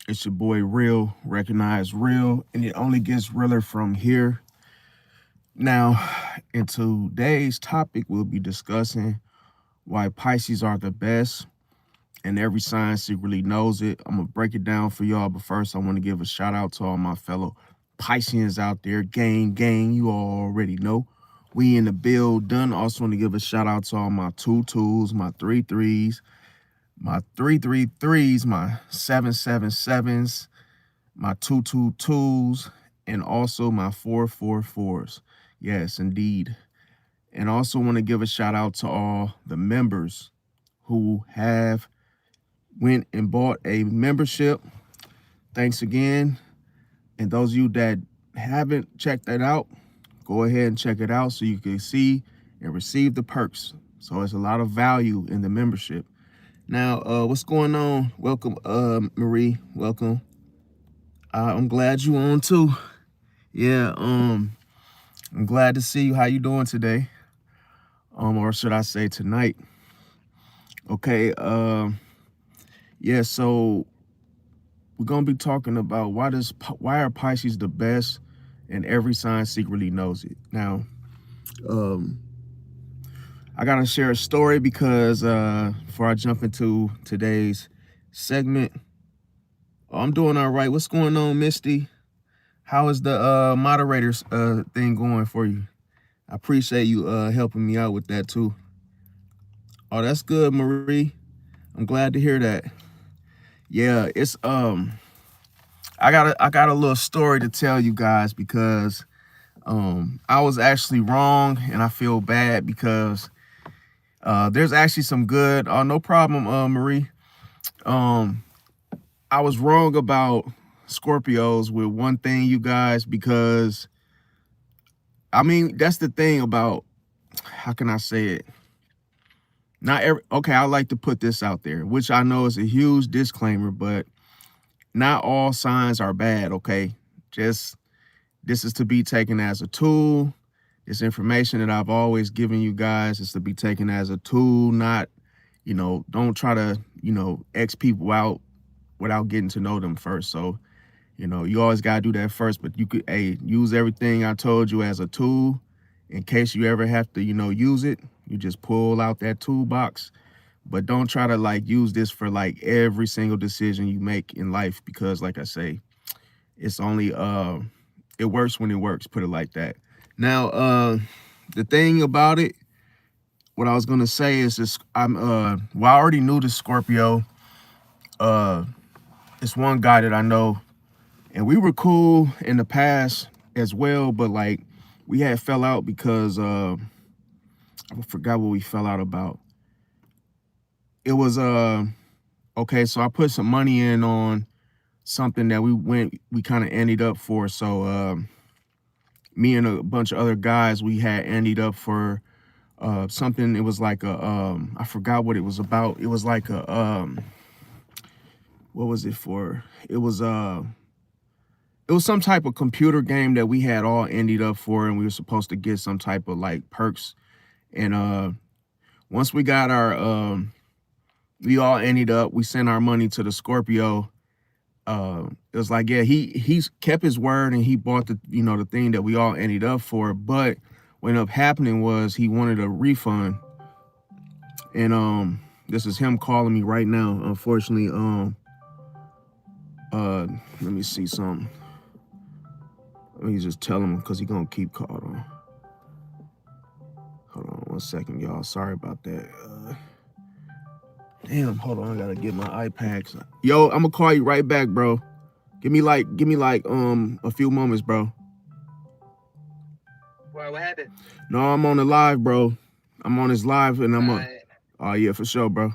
It's your boy Real, recognized Real, and it only gets realer from here. Now, in today's topic, we'll be discussing why Pisces are the best, and every sign secretly knows it. I'm gonna break it down for y'all, but first, I want to give a shout out to all my fellow Pisceans out there. Gang, you all already know. We in the build done. Also want to give a shout out to all my two twos, my three threes, my 333s, my 777s, my 222s, and also my 444s. Yes, indeed. And also want to give a shout out to all the members who have went and bought a membership. Thanks again. And those of you that haven't checked that out, go ahead and check it out so you can see and receive the perks. So it's a lot of value in the membership. Now, what's going on? Welcome, Marie. Welcome. I'm glad you on too. Yeah, I'm glad to see you. How you doing today? Or should I say tonight? Okay, yeah, so we're gonna be talking about why are Pisces the best, and every sign secretly knows it. Now, um, I gotta share a story because before I jump into today's segment, I'm doing all right. What's going on, Misty? How is the moderators thing going for you? I appreciate you helping me out with that too. Oh, that's good, Marie. I'm glad to hear that. Yeah, it's I got a little story to tell you guys because I was actually wrong and I feel bad because there's actually some good no problem, Marie. Um I was wrong about Scorpios with one thing, you guys, because I mean that's the thing about, how can I say it? Not every okay, I like to put this out there, which I know is a huge disclaimer, but not all signs are bad, okay? Just this is to be taken as a tool. This information that I've always given you guys is to be taken as a tool, not, don't try to, X people out without getting to know them first. So, you always got to do that first, but you could, use everything I told you as a tool in case you ever have to, use it. You just pull out that toolbox, but don't try to like use this for like every single decision you make in life, because like I say, it's only, it works when it works, put it like that. Now, the thing about it, what I was gonna say is this: well, I already knew the Scorpio. Uh, it's one guy that I know, and we were cool in the past as well, but like we had fell out because I forgot what we fell out about. It was okay, so I put some money in on something that we kind of ended up for. So me and a bunch of other guys, we had ended up for something. It was like a I forgot what it was about. It was like a what was it for? It was some type of computer game that we had all ended up for, and we were supposed to get some type of like perks. And once we got our we all ended up, we sent our money to the Scorpio. It was like, yeah, he's kept his word and he bought the, the thing that we all ended up for. But what ended up happening was he wanted a refund. And this is him calling me right now. Unfortunately, let me see something. Let me just tell him because he's gonna keep calling. Hold on 1 second, y'all. Sorry about that. Damn, hold on, I gotta get my iPad. Yo, I'm gonna call you right back, bro. Give me like a few moments, bro. What happened? No, I'm on the live, bro. I'm on this live and I'm on. Uh, Oh yeah, for sure, bro.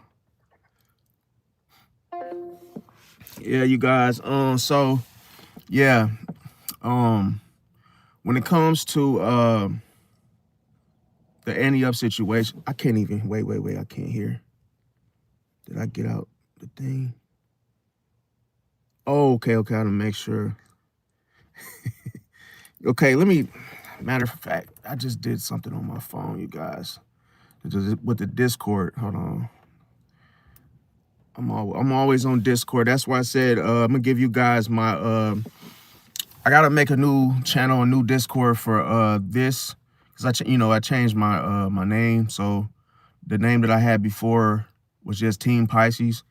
Yeah, you guys. So yeah. Um, when it comes to the ante up situation, I can't even wait. I can't hear. Did I get out the thing? Oh, okay. I gotta make sure. Okay, let me. Matter of fact, I just did something on my phone, you guys. With the Discord. Hold on. I'm always on Discord. That's why I said I'm gonna give you guys my I gotta make a new channel, a new Discord for this, because I changed my name. So the name that I had before was just Team Pisces,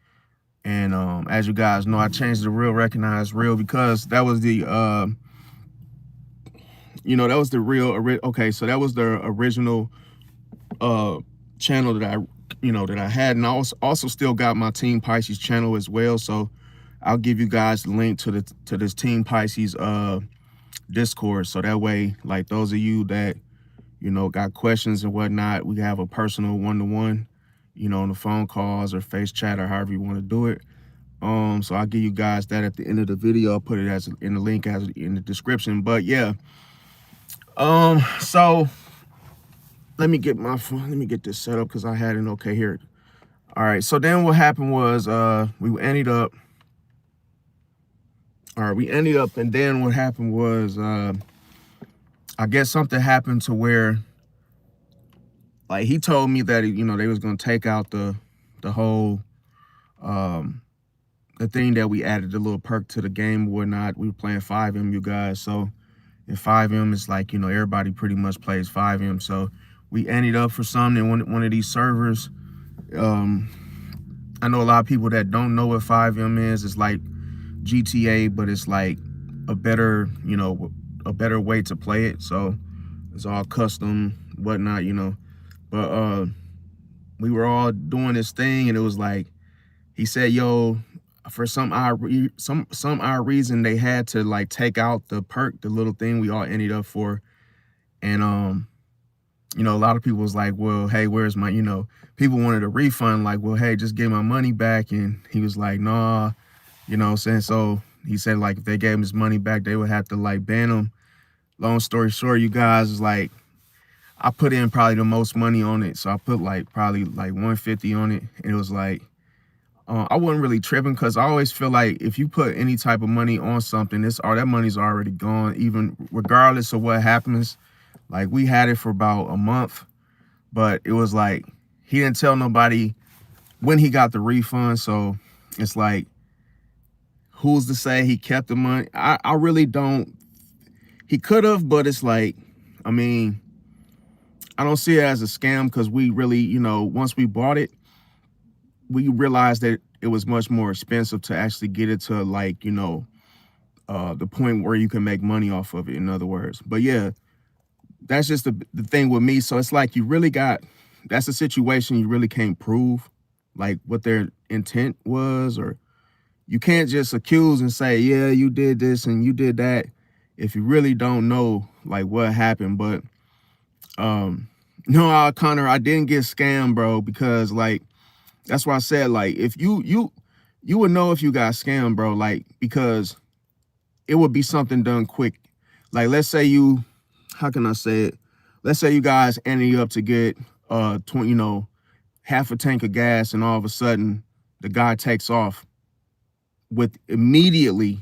and as you guys know, I changed the Real Recognize Real because that was the that was the real okay. So that was the original channel that I had, and I also still got my Team Pisces channel as well. So I'll give you guys the link to this Team Pisces Discord, so that way, like, those of you that got questions and whatnot, we have a personal one-to-one, on the phone calls or face chat or however you want to do it. So I'll give you guys that at the end of the video. I'll put it in the link as in the description. But yeah, so let me get this set up because I had it okay here. All right, so then what happened was we ended up, and then what happened was I guess something happened to where, like, he told me that they was gonna take out the whole the thing that we added, the little perk to the game or whatnot. We were playing 5M, you guys. So in 5M, it's like, everybody pretty much plays 5M. So we ended up for some in one of these servers. I know a lot of people that don't know what 5M is. It's like GTA, but it's like a better, a better way to play it. So it's all custom, whatnot, But we were all doing this thing, and it was like, he said, yo, for some odd reason, they had to like take out the perk, the little thing we all ended up for. And a lot of people was like, well, hey, where's my, people wanted a refund, like, well, hey, just give my money back. And he was like, nah, what I'm saying? So he said, like, if they gave him his money back, they would have to like ban him. Long story short, you guys, is like, I put in probably the most money on it. So I put like probably like 150 on it. And it was like, I wasn't really tripping, because I always feel like if you put any type of money on something, that money's already gone, even regardless of what happens. Like, we had it for about a month, but it was like, he didn't tell nobody when he got the refund. So it's like, who's to say he kept the money? I really don't. He could have, but it's like, I mean, I don't see it as a scam, because we really, once we bought it, we realized that it was much more expensive to actually get it to, like, the point where you can make money off of it, in other words. But yeah, that's just the thing with me. So it's like, that's a situation you really can't prove, like, what their intent was, or you can't just accuse and say, yeah, you did this and you did that, if you really don't know, like, what happened. But no, Connor, I didn't get scammed, bro, because, like, that's why I said, like, if you would know if you got scammed, bro, like, because it would be something done quick. Like, let's say how can I say it? Let's say you guys ended up to get 20, half a tank of gas, and all of a sudden the guy takes off with immediately.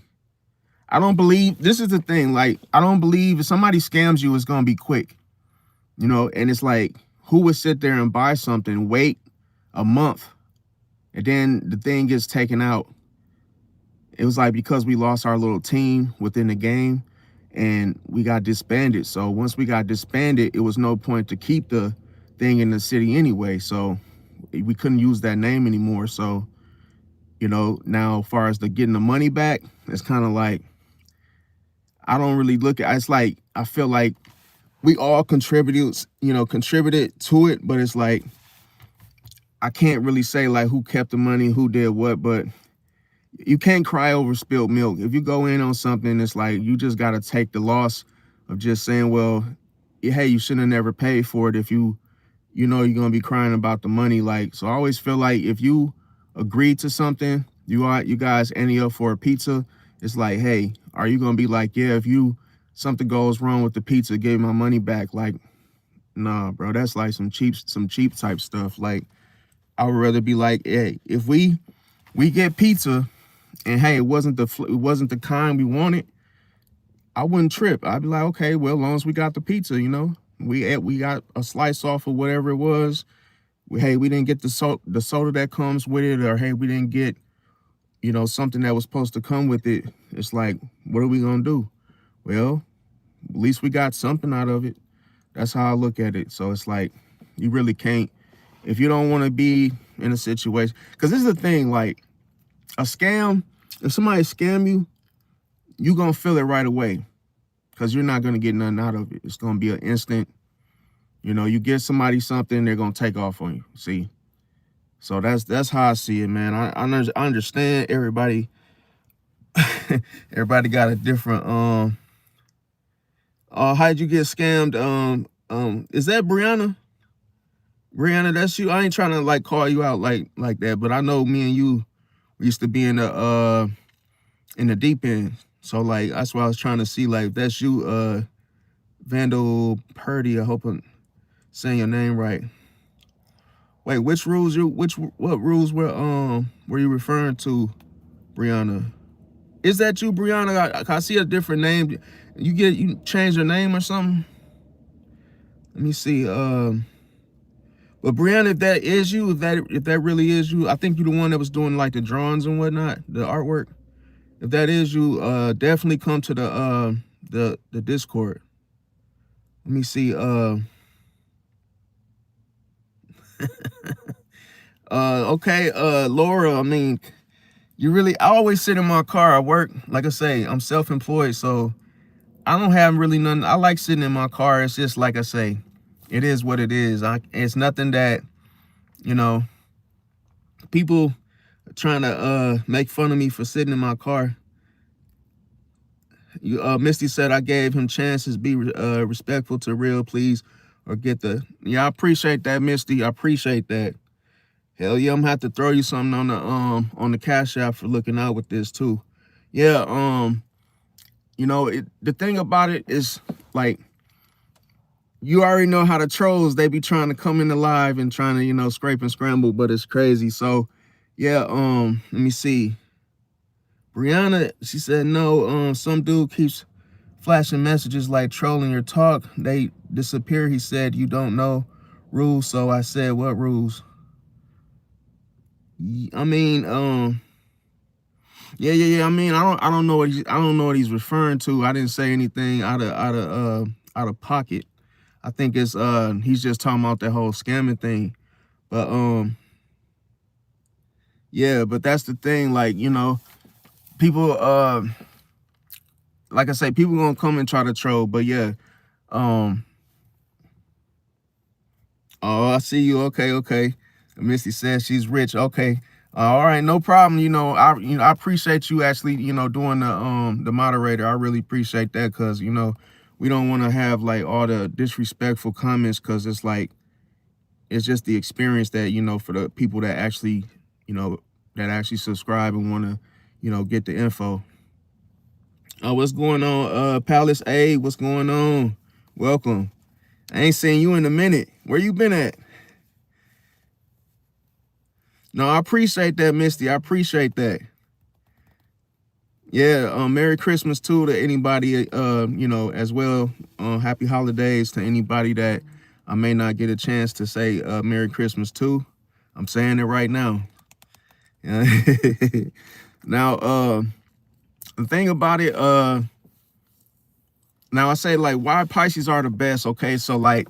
I don't believe, this is the thing, like, I don't believe if somebody scams you, it's gonna be quick, and it's like, who would sit there and buy something, wait a month, and then the thing gets taken out? It was like, because we lost our little team within the game and we got disbanded. So once we got disbanded, it was no point to keep the thing in the city anyway. So we couldn't use that name anymore. So, now as far as getting the money back, it's kind of like, I don't really look at, it's like, I feel like we all contributed to it, but it's like, I can't really say like who kept the money, who did what, but you can't cry over spilled milk. If you go in on something, it's like, you just got to take the loss of just saying, well, hey, you shouldn't have never paid for it if you're going to be crying about the money. Like, so I always feel like if you agreed to something, you guys ended up for a pizza, it's like, hey, are you going to be like, yeah, if something goes wrong with the pizza, give my money back? Like, nah, bro, that's like some cheap type stuff. Like, I would rather be like, hey, if we get pizza and, hey, it wasn't the kind we wanted, I wouldn't trip. I'd be like, okay, well, as long as we got the pizza, we got a slice off of whatever it was, Hey, we didn't get the soda that comes with it, or hey, we didn't get, something that was supposed to come with it. It's like, what are we gonna do? Well, at least we got something out of it. That's how I look at it. So it's like, you really can't, if you don't want to be in a situation, because this is the thing, like a scam, if somebody scam you, you're going to feel it right away because you're not going to get nothing out of it. It's going to be an instant, you get somebody something, they're going to take off on you. See? So that's how I see it, man. I understand everybody, everybody got a different, how'd you get scammed? Is that Brianna? Brianna, that's you. I ain't trying to like call you out like that, but I know me and you, we used to be in the deep end. So like that's why I was trying to see like if that's you, Vandal Purdy. I hope I'm saying your name right. Wait, what rules were you referring to, Brianna? Is that you, Brianna? I see a different name. You changed your name or something? Let me see. But Brianna, if that is you, if that really is you, I think you're the one that was doing like the drawings and whatnot, the artwork. If that is you, definitely come to the Discord. Let me see. Okay, Laura. I mean, I always sit in my car. I work, like I say, I'm self-employed, so I don't have really nothing. I like sitting in my car. It's just like I say, it is what it is. It's nothing that, people trying to make fun of me for sitting in my car. Misty said I gave him chances. Be respectful to real, please, or get the. Yeah, I appreciate that, Misty. I appreciate that. Hell yeah, I'm gonna have to throw you something on the Cash App for looking out with this too. Yeah, the thing about it is like you already know how the trolls, they be trying to come into live and trying to, scrape and scramble, but it's crazy. So yeah, let me see. Brianna, she said no, some dude keeps flashing messages like trolling your talk. They disappear. He said you don't know rules. So I said, what rules? I mean, yeah. I mean, I don't know what he's referring to. I didn't say anything out of pocket. I think it's he's just talking about that whole scamming thing. But yeah, but that's the thing, like, people like I say, people gonna come and try to troll, but yeah. Oh, I see you. Okay. Misty says she's rich. Okay. All right, no problem. I appreciate you actually, doing the moderator. I really appreciate that because, we don't want to have like all the disrespectful comments because it's like it's just the experience that, for the people that actually, that actually subscribe and want to, get the info. What's going on? Palace A, what's going on? Welcome. I ain't seen you in a minute. Where you been at? No, I appreciate that, Misty. I appreciate that. Yeah, Merry Christmas too to anybody, as well. Happy holidays to anybody that I may not get a chance to say Merry Christmas to. I'm saying it right now. Now, the thing about it, now I say like why Pisces are the best. Okay, so like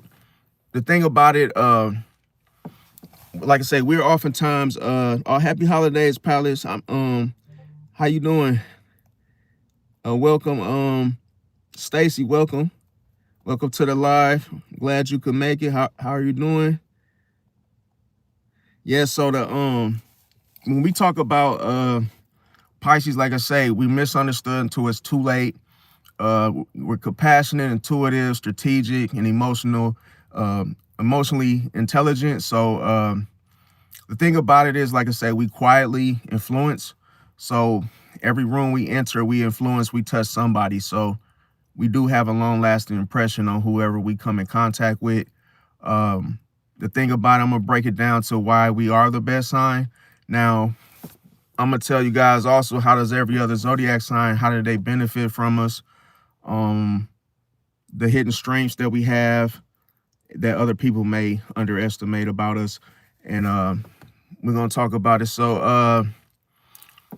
the thing about it, like I say, we're oftentimes happy holidays, Palace. How you doing? Welcome, Stacy. Welcome to the live. Glad you could make it. How are you doing? Yeah, so the when we talk about Pisces, like I say, we misunderstood until it's too late. We're compassionate, intuitive, strategic, and emotionally intelligent. So the thing about it is, like I say, we quietly influence. So every room we enter, we influence, we touch somebody. So we do have a long-lasting impression on whoever we come in contact with. The thing about it, I'm going to break it down to why we are the best sign. Now, I'm going to tell you guys also, how does every other zodiac sign, how do they benefit from us? The hidden strengths that we have that other people may underestimate about us. and we're gonna talk about it. So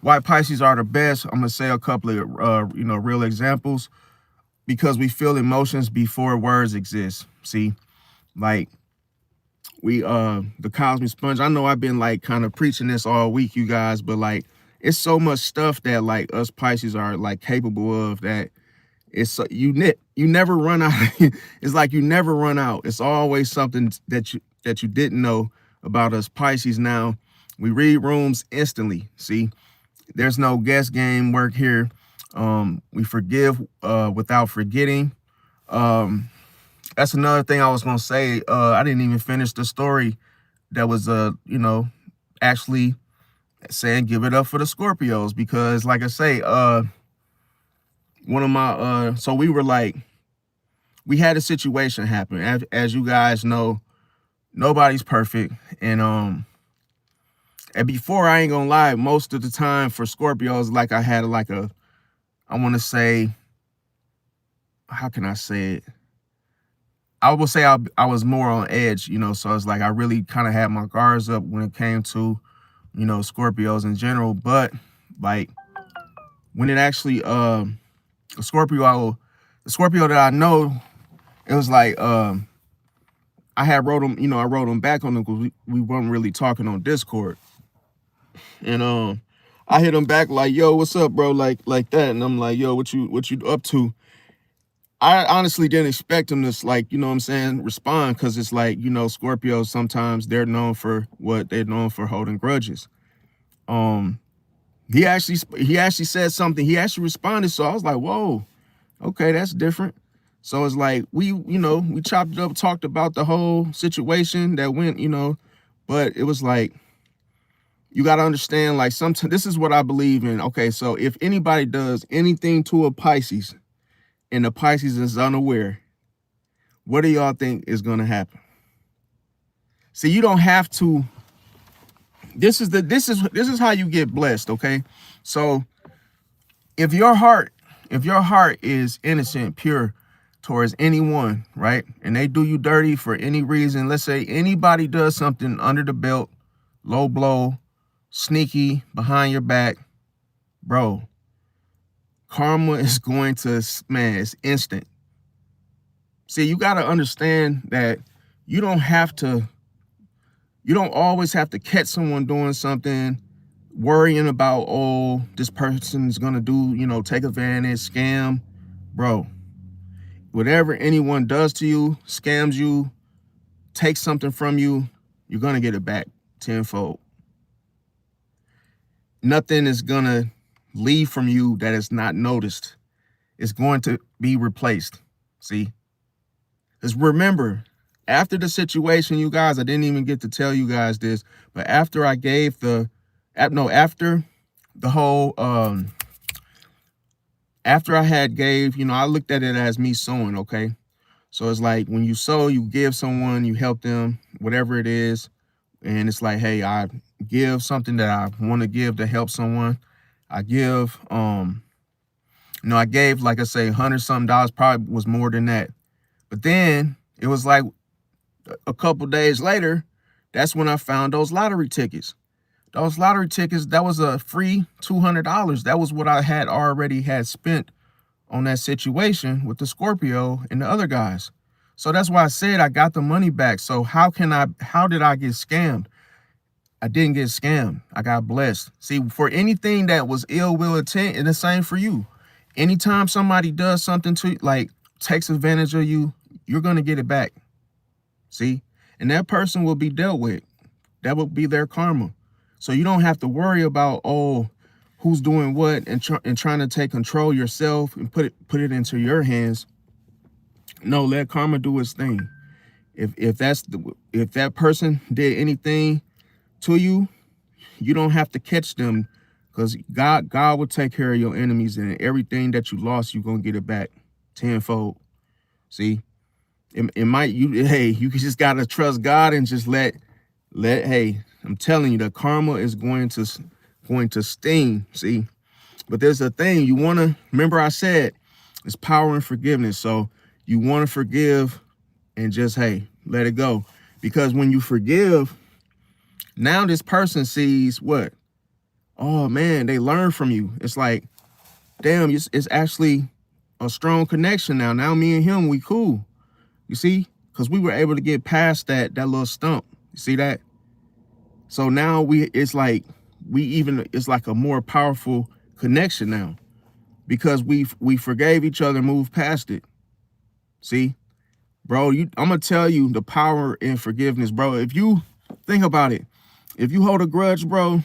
why Pisces are the best? I'm gonna say a couple of real examples, because we feel emotions before words exist. See, like we the cosmic sponge. I know I've been like kind of preaching this all week, you guys, but like it's so much stuff that like us Pisces are like capable of, that it's you never run out. It's like you never run out. It's always something that you didn't know about us Pisces. Now we read rooms instantly. See, there's no guess game work here. We forgive without forgetting. That's another thing I was gonna say. I didn't even finish the story that was actually saying give it up for the Scorpios, because like I say, one of my so we had a situation happen. As you guys know, nobody's perfect, and before, I ain't gonna lie, most of the time for Scorpios, like I had like a, I want to say, how can I say it? I will say I was more on edge, so it's like I really kind of had my guards up when it came to, Scorpios in general. But like when it actually, the Scorpio that I know, it was like, I wrote him back on them because we weren't really talking on Discord. And I hit him back like, yo, what's up, bro? Like that. And I'm like, yo, what you up to? I honestly didn't expect him to, like, you know what I'm saying, respond, because it's like, Scorpios, sometimes they're known for what they're known for, holding grudges. He actually said something. He actually responded. So I was like, whoa, okay, that's different. So it's like we chopped it up, talked about the whole situation that went, but it was like, you got to understand, like, sometimes this is what I believe in. Okay, so if anybody does anything to a Pisces and the Pisces is unaware, what do y'all think is going to happen? See, you don't have to. This is how you get blessed, okay? So if your heart is innocent, pure towards anyone, right? And they do you dirty for any reason. Let's say anybody does something under the belt, low blow, sneaky, behind your back, bro, karma is going to, man, it's instant. See, you got to understand that you don't always have to catch someone doing something, worrying about, oh, this person's going to do, take advantage, scam. Bro, whatever anyone does to you, scams you, takes something from you, you're going to get it back tenfold. Nothing is going to leave from you that is not noticed. It's going to be replaced. See? Because remember, after the situation, you guys, I didn't even get to tell you guys this, but after I gave after the whole, after I had gave, I looked at it as me sowing, okay? So it's like when you sow, you give someone, you help them, whatever it is. And it's like, hey, I give something that I want to give to help someone. I give, I gave, like I say, $100-something, probably was more than that. But then it was like a couple days later, that's when I found those lottery tickets. Those lottery tickets, that was a free $200. That was what I had already spent on that situation with the Scorpio and the other guys. So that's why I said I got the money back. So how did I get scammed? I didn't get scammed. I got blessed. See, for anything that was ill will intent, and the same for you. Anytime somebody does something to you, like takes advantage of you, you're going to get it back. See? And that person will be dealt with. That will be their karma. So you don't have to worry about, oh, who's doing what, and trying to take control yourself and put it into your hands. No, let karma do its thing. If that person did anything to you, you don't have to catch them, because God will take care of your enemies, and everything that you lost, you're gonna get it back tenfold. See, you just gotta trust God and just let. Hey, I'm telling you, the karma is going to sting. See, but there's a thing you want to remember. I said it's power in forgiveness. So you want to forgive and just, hey, let it go. Because when you forgive, Now this person sees what? Oh man, they learn from you. It's like, damn, it's actually a strong connection now. Now me and him, we cool. You see? Because we were able to get past that little stump. You see that? So now it's like it's like a more powerful connection now, because we forgave each other, moved past it. See? Bro, I'm gonna tell you the power in forgiveness, bro. If you think about it, if you hold a grudge, bro,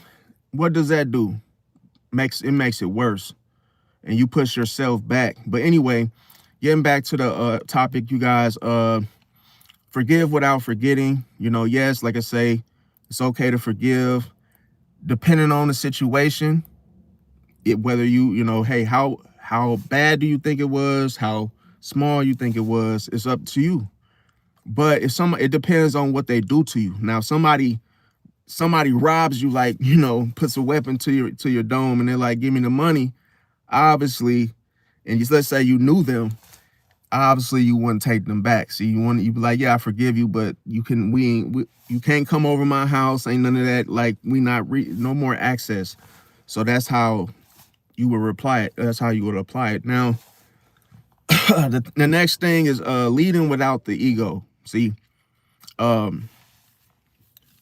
what does that do? Makes it worse, and you push yourself back. But anyway, getting back to the topic, you guys, forgive without forgetting. You know, yes, like I say, it's okay to forgive, depending on the situation. Whether you know, hey, how bad do you think it was? How small you think it was? It's up to you. But it depends on what they do to you. Now, somebody robs you, like, you know, puts a weapon to your dome, and they're like, give me the money. Obviously, and let's say you knew them, obviously you wouldn't take them back. See, you'd be like, yeah, I forgive you, but you can't come over my house. Ain't none of that. Like, no more access. So that's how you would reply it. That's how you would apply it. Now, the next thing is leading without the ego. See,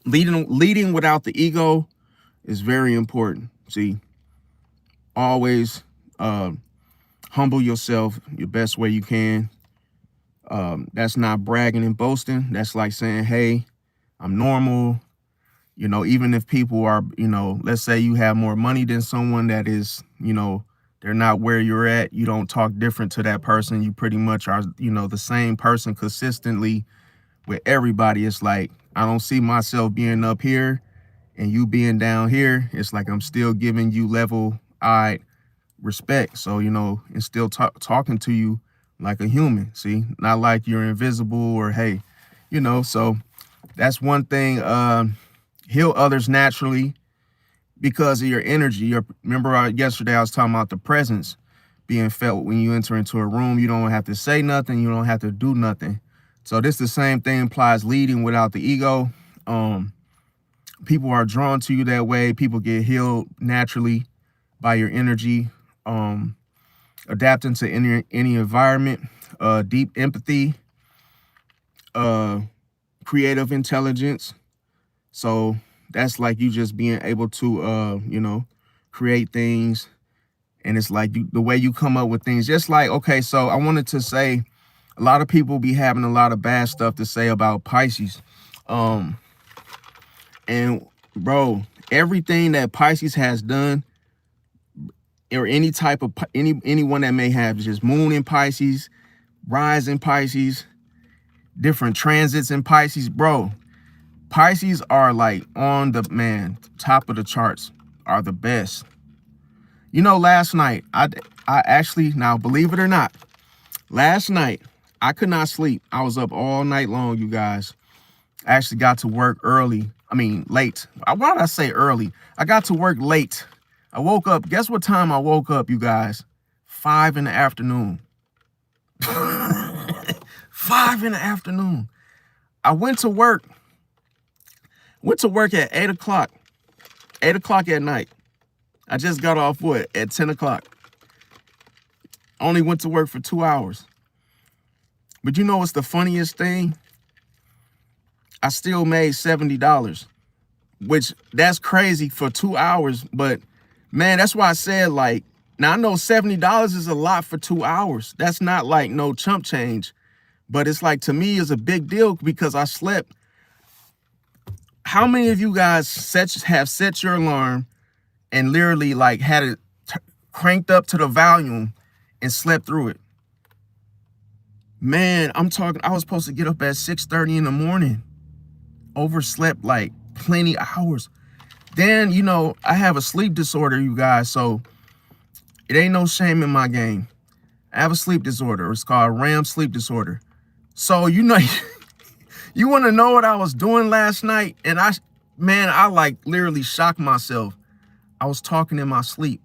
leading without the ego is very important. See, always humble yourself your best way you can. That's not bragging and boasting. That's like saying, hey, I'm normal. You know, even if people are, you know, let's say you have more money than someone that is, you know, they're not where you're at. You don't talk different to that person. You pretty much are, you know, the same person consistently with everybody. It's like, I don't see myself being up here and you being down here. It's like I'm still giving you level-eyed respect. So, you know, and still talking to you like a human. See, not like you're invisible or, hey, you know. So that's one thing. Heal others naturally because of your energy. Remember yesterday I was talking about the presence being felt when you enter into a room. You don't have to say nothing. You don't have to do nothing. So the same thing applies leading without the ego. People are drawn to you that way. People get healed naturally by your energy. Adapting to any environment, deep empathy, creative intelligence. So that's like you just being able to, you know, create things. And it's like the way you come up with things, just like, okay, so I wanted to say, a lot of people be having a lot of bad stuff to say about Pisces. And bro, everything that Pisces has done, or any type of, anyone that may have just moon in Pisces, rise in Pisces, different transits in Pisces, bro, Pisces are like on the top of the charts, are the best. You know, last night, I actually, now believe it or not, last night, I could not sleep. I was up all night long, you guys. I actually got to work late. Why did I say early? I got to work late. I woke up, guess what time I woke up, you guys? 5 in the afternoon. 5 in the afternoon. I went to work at 8 o'clock. 8 o'clock at night. I just got off at 10 o'clock. Only went to work for 2 hours. But you know what's the funniest thing? I still made $70, which that's crazy for 2 hours. But man, that's why I said, like, now I know $70 is a lot for 2 hours. That's not like no chump change, but it's like, to me, it's a big deal because I slept. How many of you guys have set your alarm and literally like had it cranked up to the volume and slept through it? Man, I was supposed to get up at 6:30 in the morning. Overslept like plenty hours. Then, you know, I have a sleep disorder, you guys, so it ain't no shame in my game. I have a sleep disorder. It's called REM sleep disorder. So, you know, you want to know what I was doing last night? And I like literally shocked myself. I was talking in my sleep.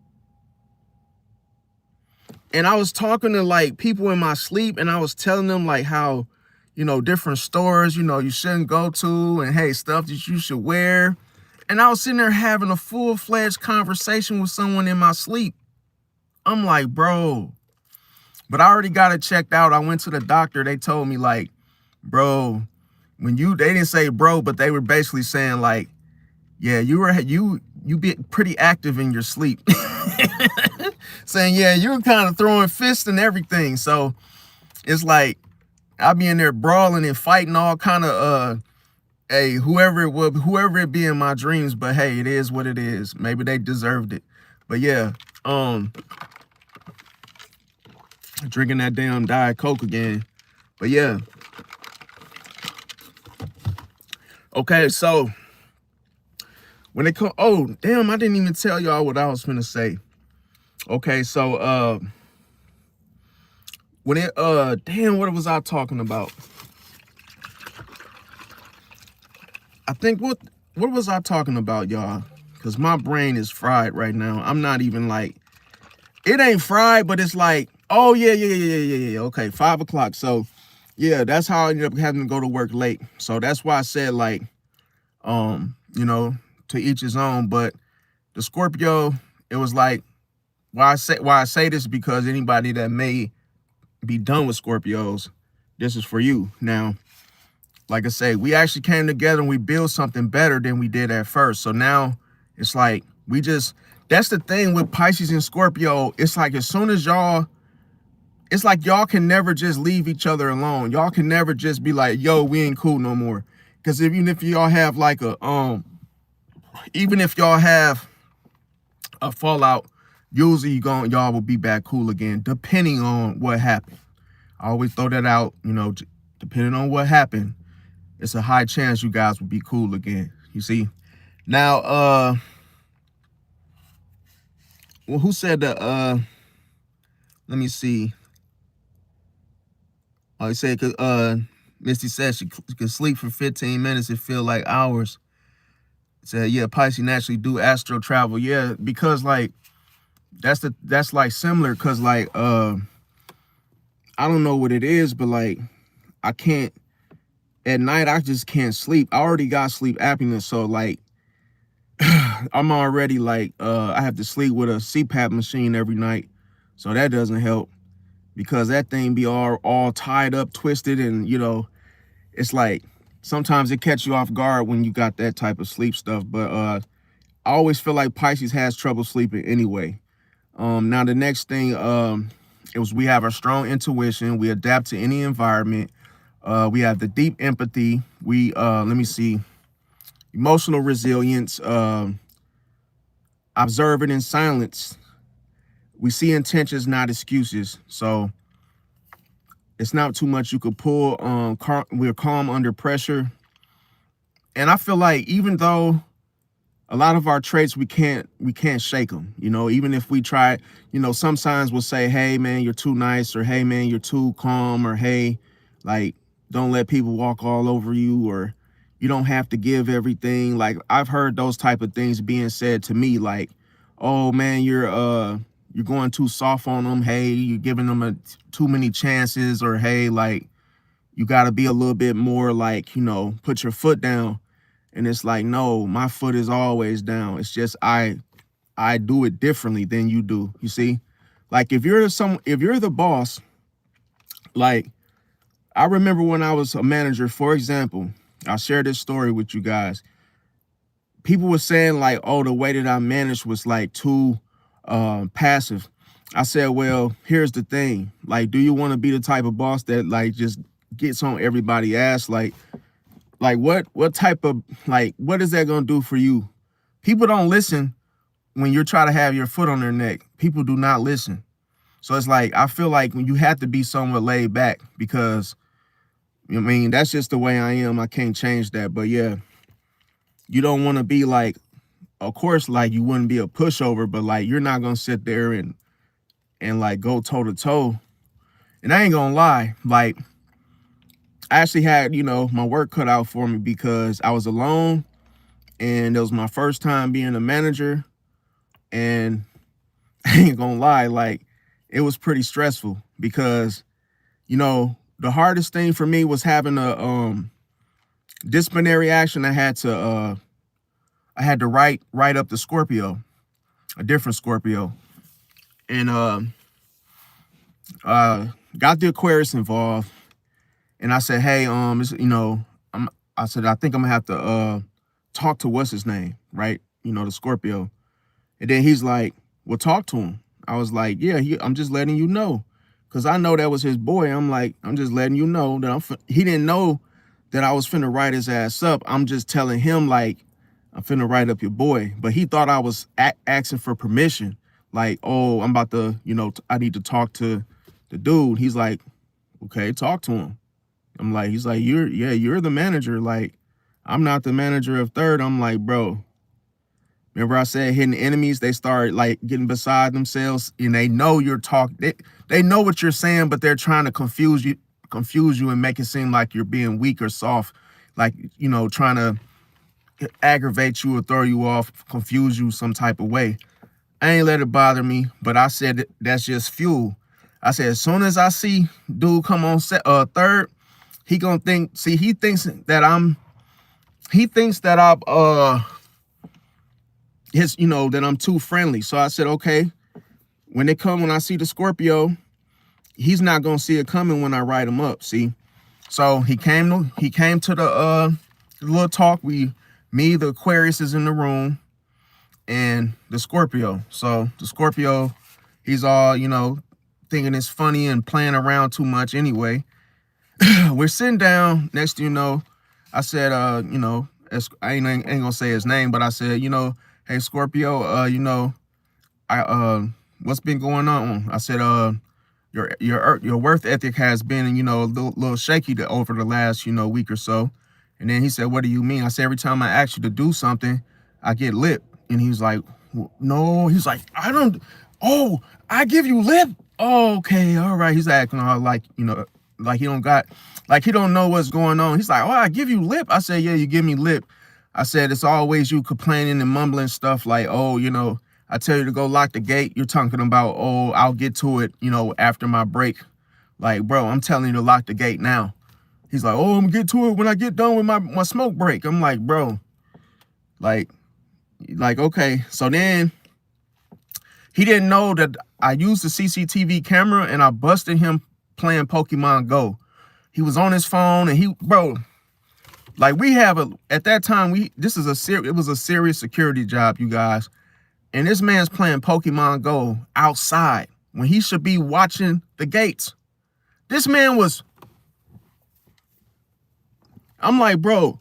And I was talking to like people in my sleep, and I was telling them like how, you know, different stores, you know, you shouldn't go to, and hey, stuff that you should wear. And I was sitting there having a full-fledged conversation with someone in my sleep. I'm like, bro, but I already got it checked out. I went to the doctor. They told me like, bro, they didn't say bro, but they were basically saying like, yeah, you be pretty active in your sleep. Saying, yeah, you were kind of throwing fists and everything. So it's like, I be in there brawling and fighting all kind of, hey, whoever it be in my dreams, but hey, it is what it is. Maybe they deserved it. But yeah, drinking that damn Diet Coke again. But yeah. Okay, so when it come, oh damn, I didn't even tell y'all what I was finna say. Okay, so when it damn, what was I talking about? I think what was I talking about, y'all? Because my brain is fried right now. I'm not even like, it ain't fried, but it's like, oh yeah. Okay, 5 o'clock. So yeah, that's how I ended up having to go to work late. So that's why I said like, you know, to each his own. But the Scorpio, it was like, why I say this, because anybody that may be done with Scorpios, this is for you. Now, like I say, we actually came together and we built something better than we did at first. So now it's like, that's the thing with Pisces and Scorpio. It's like, as soon as y'all, it's like y'all can never just leave each other alone. Y'all can never just be like, yo, we ain't cool no more. Because even if y'all have like even if y'all have a fallout, usually y'all will be back cool again, depending on what happened. I always throw that out, you know, depending on what happened, it's a high chance you guys will be cool again. You see? Now, well, who said that? Let me see. Oh, he said, Misty said she could sleep for 15 minutes and feel like hours. Said, yeah, Pisces naturally do astral travel. Yeah, because like, that's like similar, because like, I don't know what it is, but like, I can't, at night, I just can't sleep. I already got sleep apnea. So like, I'm already like, I have to sleep with a CPAP machine every night. So that doesn't help, because that thing be all tied up, twisted. And, you know, it's like, sometimes it catch you off guard when you got that type of sleep stuff. But I always feel like Pisces has trouble sleeping anyway. Now the next thing, we have our strong intuition. We adapt to any environment. We have the deep empathy. We, let me see, emotional resilience, observant in silence. We see intentions, not excuses. So it's not too much you could pull. We're calm under pressure. And I feel like, even though a lot of our traits, we can't shake them, you know, even if we try, you know, some signs will say, hey man, you're too nice, or hey man, you're too calm, or hey, like, don't let people walk all over you, or you don't have to give everything. Like, I've heard those type of things being said to me, like, oh man, you're going too soft on them. Hey, you're giving them too many chances, or hey, like, you got to be a little bit more, like, you know, put your foot down. And it's like, no, my foot is always down. It's just I do it differently than you do. You see, like, if you're the boss, like, I remember when I was a manager, for example, I'll share this story with you guys. People were saying like, oh, the way that I managed was like too passive. I said, well, here's the thing. Like, do you want to be the type of boss that like just gets on everybody's ass? Like what type of, like, what is that going to do for you? People don't listen when you're trying to have your foot on their neck. People do not listen. So it's like, I feel like when you have to be somewhat laid back, because, I mean, that's just the way I am. I can't change that. But yeah, you don't want to be like, of course, like, you wouldn't be a pushover, but like, you're not going to sit there and like go toe to toe. And I ain't going to lie, like, I actually had, you know, my work cut out for me, because I was alone and it was my first time being a manager. And I ain't gonna lie, like, it was pretty stressful, because, you know, the hardest thing for me was having a disciplinary action I had to I had to write up the Scorpio, a different Scorpio, and got the Aquarius involved. And I said, hey, I said, I think I'm gonna have to talk to what's his name, right? The Scorpio. And then he's like, well, talk to him. I was like, yeah, I'm just letting you know. Cause I know that was his boy. I'm like, I'm just letting you know that he didn't know that I was finna write his ass up. I'm just telling him like, I'm finna write up your boy. But he thought I was asking for permission. Like, oh, I'm about to, I need to talk to the dude. He's like, okay, talk to him. I'm like, he's like, you're the manager. Like, I'm not the manager of third. I'm like, bro, remember I said hidden enemies, they start like getting beside themselves and they know you're talking. They know what you're saying, but they're trying to confuse you and make it seem like you're being weak or soft. Like, trying to aggravate you or throw you off, confuse you some type of way. I ain't let it bother me, but I said that's just fuel. I said, as soon as I see dude come on third, he gonna think, he thinks that I'm that I'm too friendly. So I said, okay, when I see the Scorpio, he's not gonna see it coming when I write him up. See, so he came to the little talk. The Aquarius is in the room, and the Scorpio. So the Scorpio, he's all thinking it's funny and playing around too much. Anyway, we're sitting down. Next, I said, I ain't gonna say his name, but I said, hey Scorpio, what's been going on? I said, your worth ethic has been, a little shaky over the last, week or so. And then he said, what do you mean? I said, every time I ask you to do something, I get lip. And he's like, no. He's like, I give you lip. Oh, okay, all right. He's acting all like, like he don't know what's going on. He's like, oh, I give you lip. I said, yeah, you give me lip. I said, it's always you complaining and mumbling stuff like, oh, I tell you to go lock the gate. You're talking about, oh, I'll get to it, after my break. Like, bro, I'm telling you to lock the gate now. He's like, oh, I'm gonna get to it when I get done with my smoke break. I'm like, bro, like, okay. So then he didn't know that I used the CCTV camera and I busted him playing Pokemon Go. He was on his phone and bro, like at that time, it was a serious security job, you guys. And this man's playing Pokemon Go outside when he should be watching the gates. This man I'm like, bro,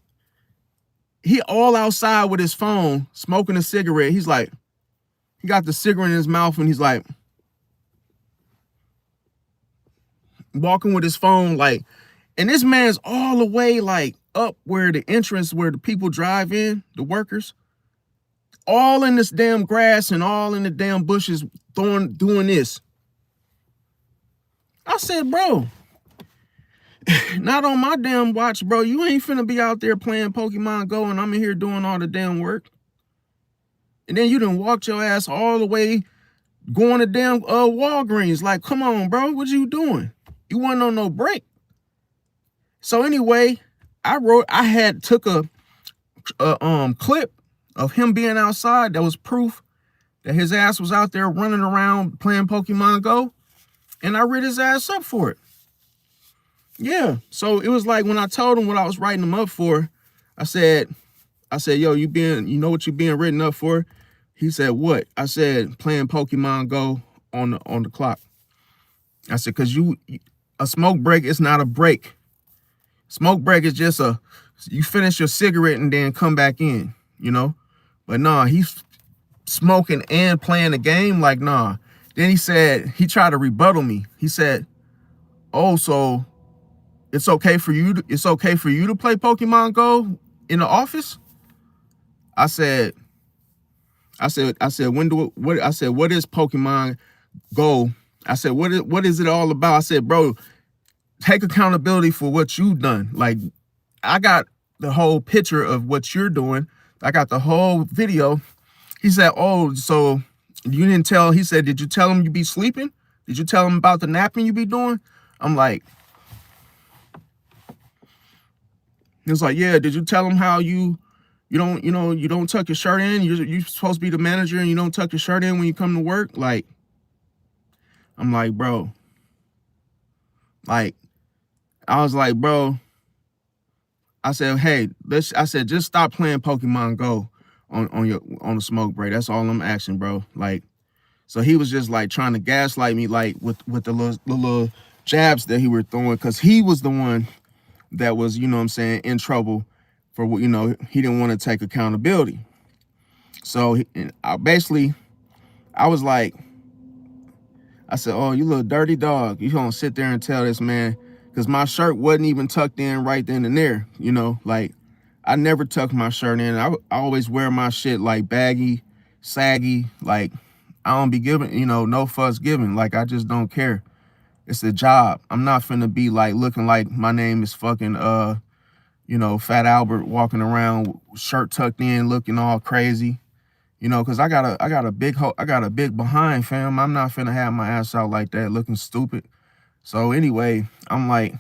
he all outside with his phone, smoking a cigarette. He's like, he got the cigarette in his mouth and he's like, walking with his phone, like, and this man's all the way like up where the entrance, where the people drive in, the workers, all in this damn grass and all in the damn bushes doing this. I said, bro, not on my damn watch, bro. You ain't finna be out there playing Pokemon Go and I'm in here doing all the damn work. And then you done walked your ass all the way going to damn Walgreens. Like, come on, bro, what you doing? You wasn't on no break. So anyway, I took a clip of him being outside. That was proof that his ass was out there running around playing Pokemon Go. And I writ his ass up for it. Yeah. So it was like when I told him what I was writing him up for, I said, yo, you know what you're being written up for? He said, what? I said, playing Pokemon Go on the clock. I said, because a smoke break is not a break. Smoke break is just you finish your cigarette and then come back in, But nah, he's smoking and playing the game, like, nah. Then he tried to rebuttal me. He said, oh, so it's okay for you to play Pokemon Go in the office? I said, what is Pokemon Go? I said, what is it all about? I said, bro, take accountability for what you've done. Like, I got the whole picture of what you're doing. I got the whole video. He said, oh, so you didn't tell, he said, did you tell him you be sleeping? Did you tell him about the napping you be doing? I'm like, he was like, yeah, did you tell him how you You don't tuck your shirt in. You're supposed to be the manager and you don't tuck your shirt in when you come to work. Like, I'm like, bro, like, I was like, bro, I said, hey, I said, just stop playing Pokemon Go on the smoke break. That's all I'm asking, bro. Like, so he was just like trying to gaslight me, like with the little jabs that he were throwing, because he was the one that was, you know what I'm saying, in trouble for what, he didn't want to take accountability. So I was like, I said, oh, you little dirty dog. You gonna sit there and tell this man, because my shirt wasn't even tucked in right then and there, like I never tuck my shirt in. I always wear my shit like baggy, saggy, like I don't be giving, no fuss given. Like I just don't care. It's a job. I'm not finna be like looking like my name is fucking Fat Albert walking around shirt tucked in, looking all crazy. Cause I got a big behind, fam. I'm not finna have my ass out like that looking stupid. So anyway, I'm like,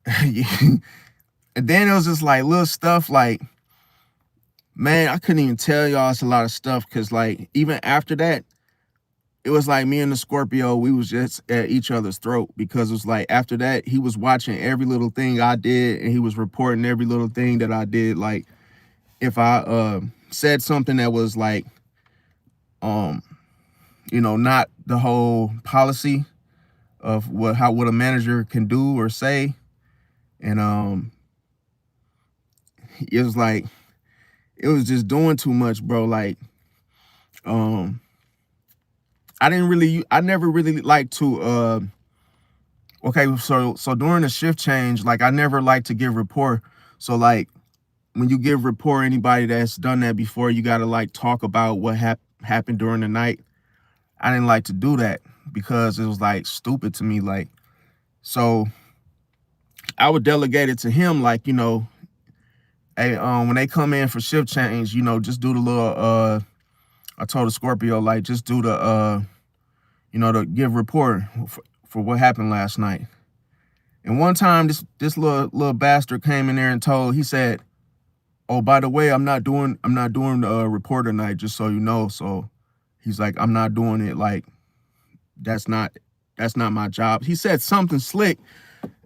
and then it was just like little stuff like, man, I couldn't even tell y'all it's a lot of stuff. Cause like, even after that, it was like me and the Scorpio, we was just at each other's throat, because it was like, after that, he was watching every little thing I did and he was reporting every little thing that I did. Like if I said something that was like, not the whole policy of what a manager can do or say. And it was like, it was just doing too much, bro. Like, I never really liked to, okay, so during the shift change, like I never liked to give rapport. So like when you give rapport, anybody that's done that before, you got to like talk about what happened during the night. I didn't like to do that because it was like stupid to me. Like, so I would delegate it to him, like, hey, when they come in for shift change, just do the little, I told the Scorpio, like, just do the, to give report for what happened last night. And one time, this little bastard came in there and he said, oh, by the way, I'm not doing the report tonight, just so you know. So he's like, I'm not doing it. Like, that's not my job. He said something slick.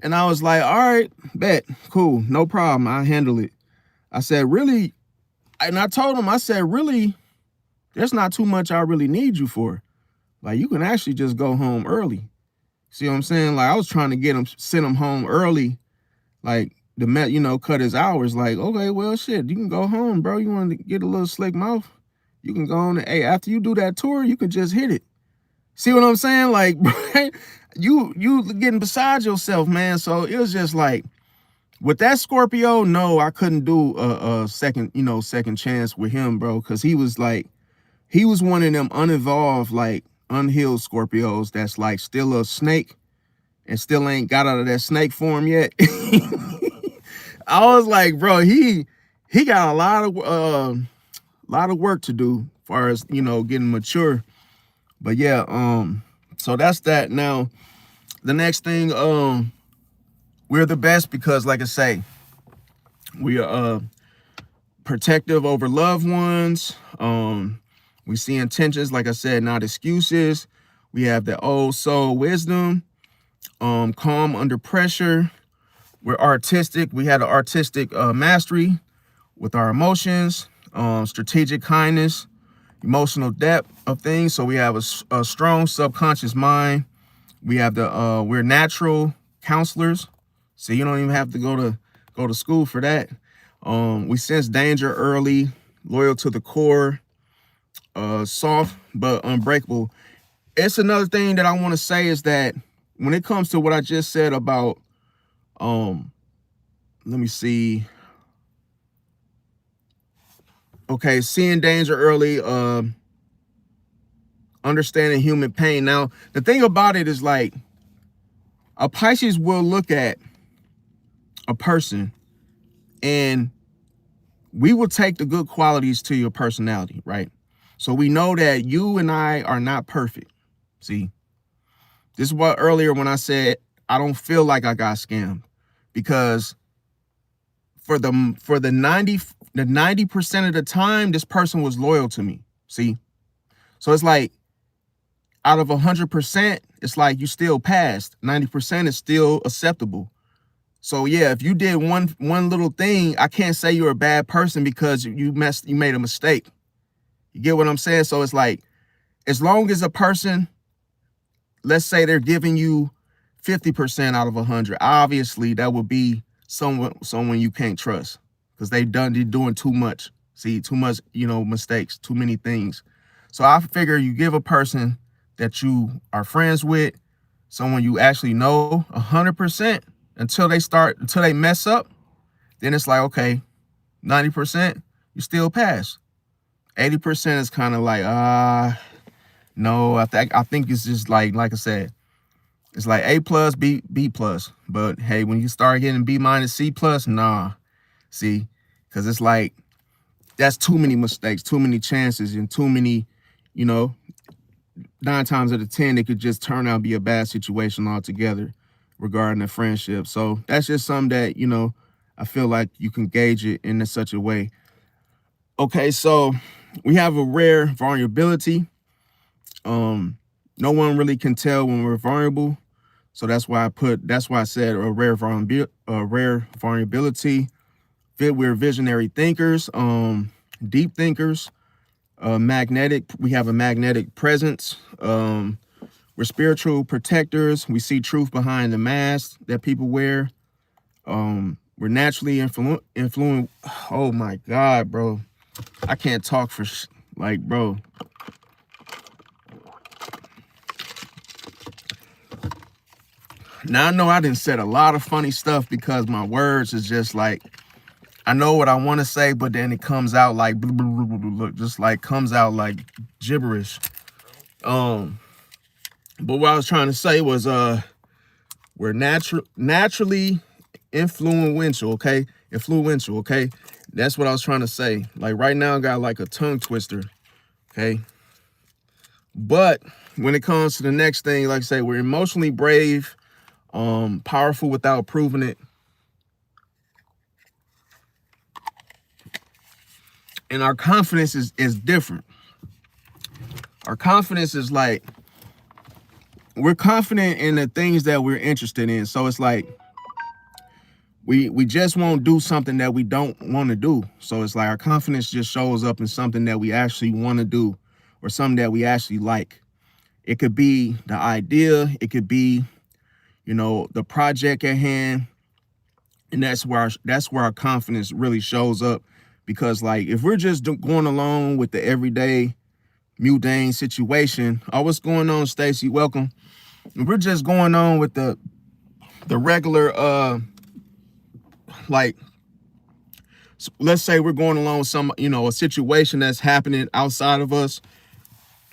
And I was like, all right, bet, cool, no problem. I'll handle it. I said, really? And I told him, I said, really, there's not too much I really need you for. Like, you can actually just go home early. See what I'm saying? Like, I was trying to send him home early, like, cut his hours. Like, okay, well, shit, you can go home, bro. You want to get a little slick mouth? You can go on. Hey, after you do that tour, you can just hit it. See what I'm saying? Like, you getting beside yourself, man. So it was just like, with that Scorpio, no, I couldn't do a second chance with him, bro. Because he was one of them unevolved, like, unhealed Scorpios that's like still a snake and still ain't got out of that snake form yet. I was like, bro, he got a lot of work to do as far as, getting mature. But yeah, so that's that. Now, the next thing, we're the best because, like I say, we are protective over loved ones. We see intentions, like I said, not excuses. We have the old soul wisdom, calm under pressure. We're artistic. We had an artistic mastery with our emotions, strategic kindness, emotional depth of things. So we have a strong subconscious mind. We have we're natural counselors. So you don't even have to go to school for that. We sense danger early, loyal to the core, soft but unbreakable. It's another thing that I want to say is that when it comes to what I just said about, let me see. Okay, seeing danger early, understanding human pain. Now, the thing about it is, like, a Pisces will look at a person and we will take the good qualities to your personality, right? So we know that you and I are not perfect. See, this is what earlier when I said I don't feel like I got scammed, because for the 90% of the time, this person was loyal to me. See? So it's like out of 100%, it's like you still passed. 90% is still acceptable. So yeah, if you did one little thing, I can't say you're a bad person because you made a mistake. You get what I'm saying? So it's like, as long as a person, let's say they're giving you 50% out of 100, obviously that would be someone you can't trust because they're doing too much. See, too much, mistakes, too many things. So I figure you give a person that you are friends with, someone you actually know 100% until they mess up, then it's like, okay, 90%, you still pass. 80% is kind of like, no, I think it's just like I said, it's like A plus, B plus. But hey, when you start getting B minus, C plus, nah. See, because it's like, that's too many mistakes, too many chances, and too many, 9 times out of 10, it could just turn out to be a bad situation altogether regarding a friendship. So that's just something that, I feel like you can gauge it in such a way. Okay, so we have a rare vulnerability. No one really can tell when we're vulnerable. So that's why I said a rare vulnerability. We're visionary thinkers, deep thinkers, we have a magnetic presence. We're spiritual protectors. We see truth behind the mask that people wear. We're naturally influent. Oh my God, bro. I can't talk bro. Now I know I done said a lot of funny stuff because my words is just like, I know what I want to say, but then it comes out like, just like comes out like gibberish. But what I was trying to say was, we're naturally influential, okay? Influential, okay? That's what I was trying to say. Like right now I got like a tongue twister, okay? But when it comes to the next thing, like I say, we're emotionally brave, powerful without proving it. And our confidence is different. Our confidence is like, we're confident in the things that we're interested in. So it's like, we just won't do something that we don't want to do. So it's like our confidence just shows up in something that we actually want to do or something that we actually like. It could be the idea. It could be, the project at hand. And that's where our confidence really shows up. Because like, if we're just going along with the everyday mundane situation, oh, what's going on, Stacy? Welcome. If we're just going on with the regular, like, let's say we're going along with some, a situation that's happening outside of us.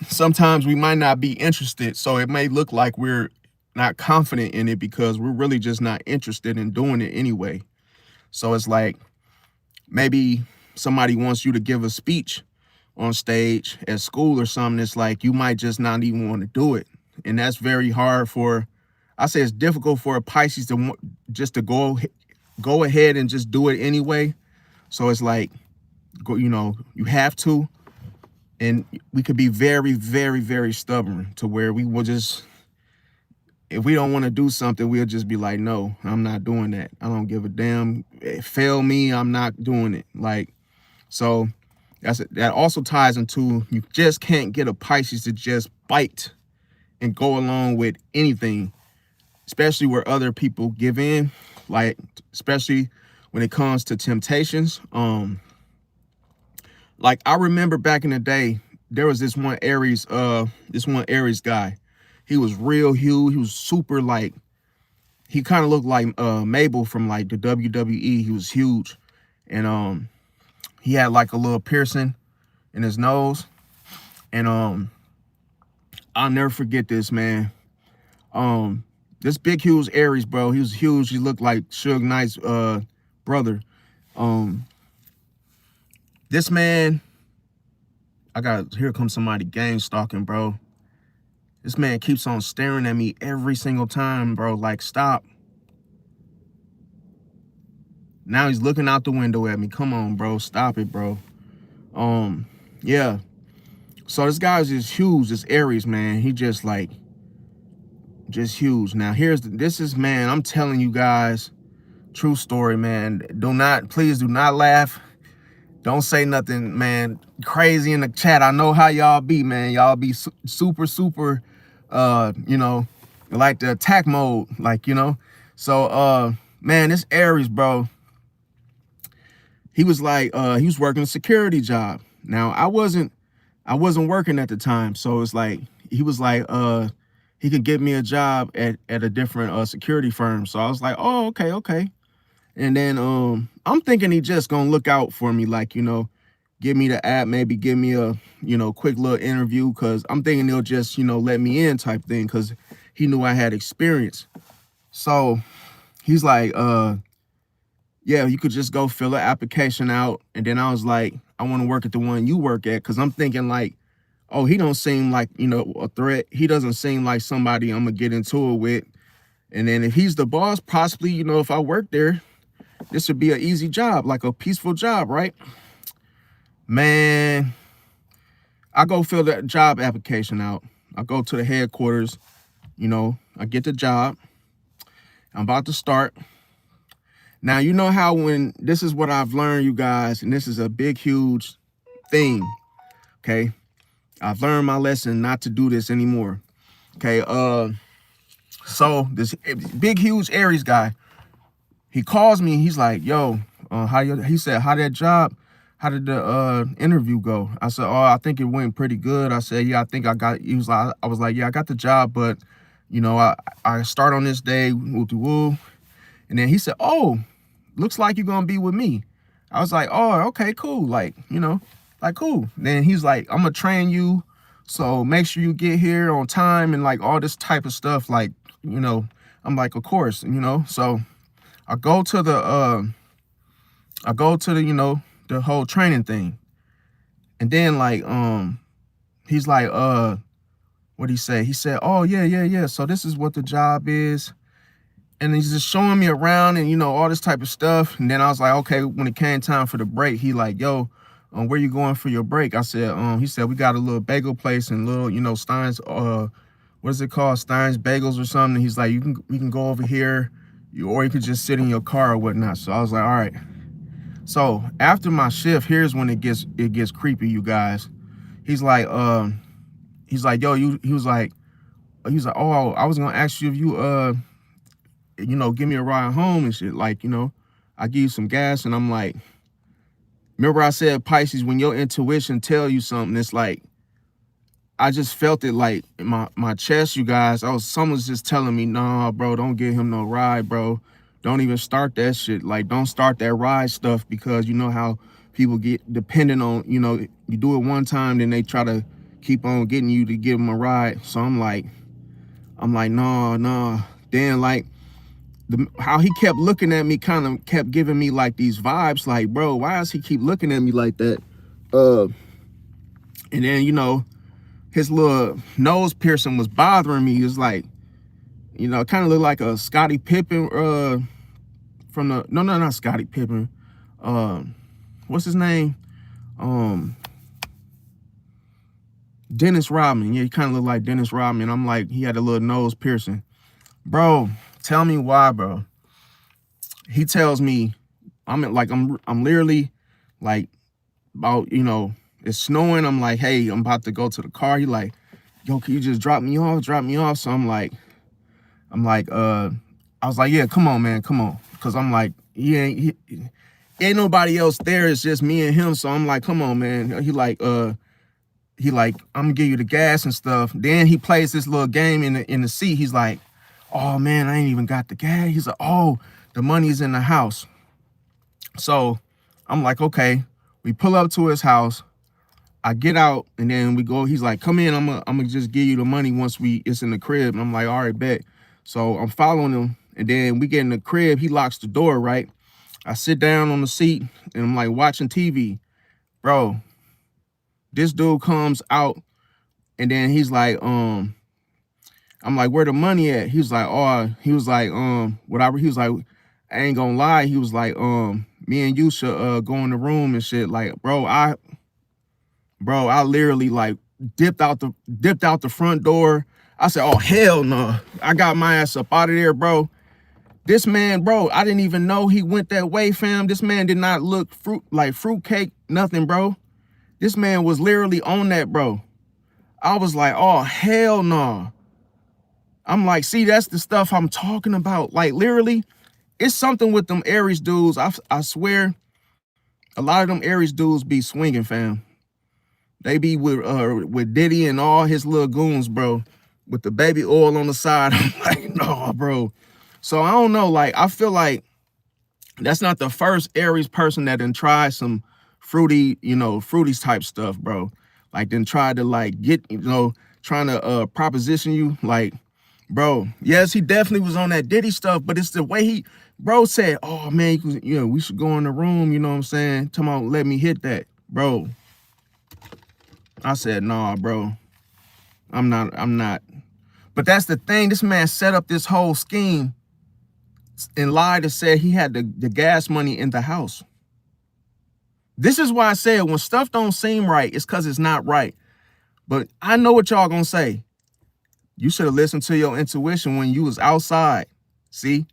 Sometimes we might not be interested. So it may look like we're not confident in it because we're really just not interested in doing it anyway. So it's like, maybe somebody wants you to give a speech on stage at school or something. It's like, you might just not even want to do it. And that's very hard I say it's difficult for a Pisces to go ahead and just do it anyway. So it's like, you have to, and we could be very, very, very stubborn to where we will just, if we don't want to do something, we'll just be like, no, I'm not doing that. I don't give a damn. Fail me, I'm not doing it. Like, so that also ties into, you just can't get a Pisces to just bite and go along with anything, especially where other people give in, like, especially when it comes to temptations. Like, I remember back in the day, there was this one Aries guy. He was real huge. He was super, like, he kind of looked like Mabel from like the WWE. He was huge. And he had like a little piercing in his nose. And I'll never forget this, man. This big huge Aries, bro. He was huge. He looked like Suge Knight's brother. This man, here comes somebody gang stalking, bro. This man keeps on staring at me every single time, bro. Like, stop. Now he's looking out the window at me. Come on, bro. Stop it, bro. Yeah. So this guy's just huge, this Aries, man. He just like, just huge. Now this is, man, I'm telling you guys, true story, man. Please do not laugh. Don't say nothing, man, crazy in the chat. I know how y'all be, man. Y'all be super, you know, like the attack mode, like, you know. So, man, this Aries, bro, he was like, he was working a security job. Now, I wasn't working at the time. So it's like, he was like, he could get me a job at a different security firm. So I was like, oh, okay. And then I'm thinking he just gonna look out for me, like, you know, give me the app, maybe give me a, you know, quick little interview, because I'm thinking he'll just, you know, let me in type thing, because he knew I had experience. So he's like, yeah, you could just go fill an application out. And then I was like, I want to work at the one you work at, because I'm thinking like, oh, he don't seem like, you know, a threat. He doesn't seem like somebody I'm gonna get into it with. And then if he's the boss, possibly, you know, if I work there, this would be an easy job, like a peaceful job, right? Man, I go fill that job application out. I go to the headquarters, you know, I get the job. I'm about to start. Now, you know how when, this is what I've learned, you guys, and this is a big, huge thing, okay? I've learned my lesson not to do this anymore, okay? So this big, huge Aries guy, he calls me. He's like, yo, he said, how did the interview go? I said, oh, I think it went pretty good. I said, yeah, I think I got, I was like, yeah, I got the job, but, you know, I start on this day, woo. And then he said, oh, looks like you're gonna be with me. I was like, oh, okay, cool. Like, you know, like, cool. Then he's like, I'm gonna train you, so make sure you get here on time and like all this type of stuff. Like, you know, I'm like, of course, you know. So I go to the, you know, the whole training thing. And then like, he's like, what'd he say? He said, oh, yeah. So this is what the job is. And he's just showing me around and, you know, all this type of stuff. And then I was like, okay, when it came time for the break, he like, yo, where you going for your break? I said, he said, we got a little bagel place and little, you know, Stein's, what is it called? Stein's Bagels or something. He's like, we can go over here, or you could just sit in your car or whatnot. So I was like, all right. So after my shift, here's when it gets creepy, you guys. He's like, yo, he was like, oh, I was gonna ask you if you know, give me a ride home and shit. Like, you know, I give you some gas. And I'm like, remember I said, Pisces, when your intuition tell you something, it's like, I just felt it like in my chest, you guys. Someone's just telling me, nah, bro, don't give him no ride, bro. Don't even start that shit. Like, don't start that ride stuff, because you know how people get dependent on, you know, you do it one time, then they try to keep on getting you to give them a ride. So I'm like, nah. Then like, how he kept looking at me kind of kept giving me like these vibes, like, bro, why does he keep looking at me like that? And then, you know, his little nose piercing was bothering me. It was like, you know, it kind of looked like a Scottie Pippen from the, no, not Scottie Pippen. What's his name? Dennis Rodman. Yeah, he kind of looked like Dennis Rodman. I'm like, he had a little nose piercing. Bro, tell me why, bro. He tells me, I'm literally like about, you know, it's snowing. I'm like, hey, I'm about to go to the car. He like, yo, can you just drop me off? So I'm like, I was like, yeah, come on, man, come on. Cause I'm like, ain't nobody else there. It's just me and him. So I'm like, come on, man. He like, I'm gonna give you the gas and stuff. Then he plays this little game in the seat. He's like, oh man, I ain't even got the gas. He's like, oh, the money's in the house. So I'm like, okay. We pull up to his house. I get out and then we go. He's like, come in. I'm gonna just give you the money once it's in the crib. And I'm like, all right, bet. So I'm following him. And then we get in the crib. He locks the door, right? I sit down on the seat and I'm like watching TV. Bro, this dude comes out and then he's like, I'm like, where the money at? He was like, whatever. He was like, I ain't gonna lie, he was like, me and you should go in the room and shit. Like, I literally like dipped out the front door. I said, oh hell no. I got my ass up out of there, bro. This man, bro, I didn't even know he went that way, fam. This man did not look fruitcake, nothing, bro. This man was literally on that, bro. I was like, oh hell no. I'm like, see, that's the stuff I'm talking about. Like, literally, it's something with them Aries dudes. I swear, a lot of them Aries dudes be swinging, fam. They be with Diddy and all his little goons, bro, with the baby oil on the side. I'm like, no, bro. So I don't know. Like, I feel like that's not the first Aries person that done tried some fruity type stuff, bro. Like, then tried to like get, trying to proposition you, like. Bro, yes, he definitely was on that Diddy stuff, but it's the way bro said, oh man, we should go in the room, you know what I'm saying? Come on, let me hit that. Bro, I said, nah, bro, I'm not. But that's the thing, this man set up this whole scheme and lied and said he had the gas money in the house. This is why I said when stuff don't seem right, it's because it's not right. But I know what y'all gonna say. You should have listened to your intuition when you was outside. See,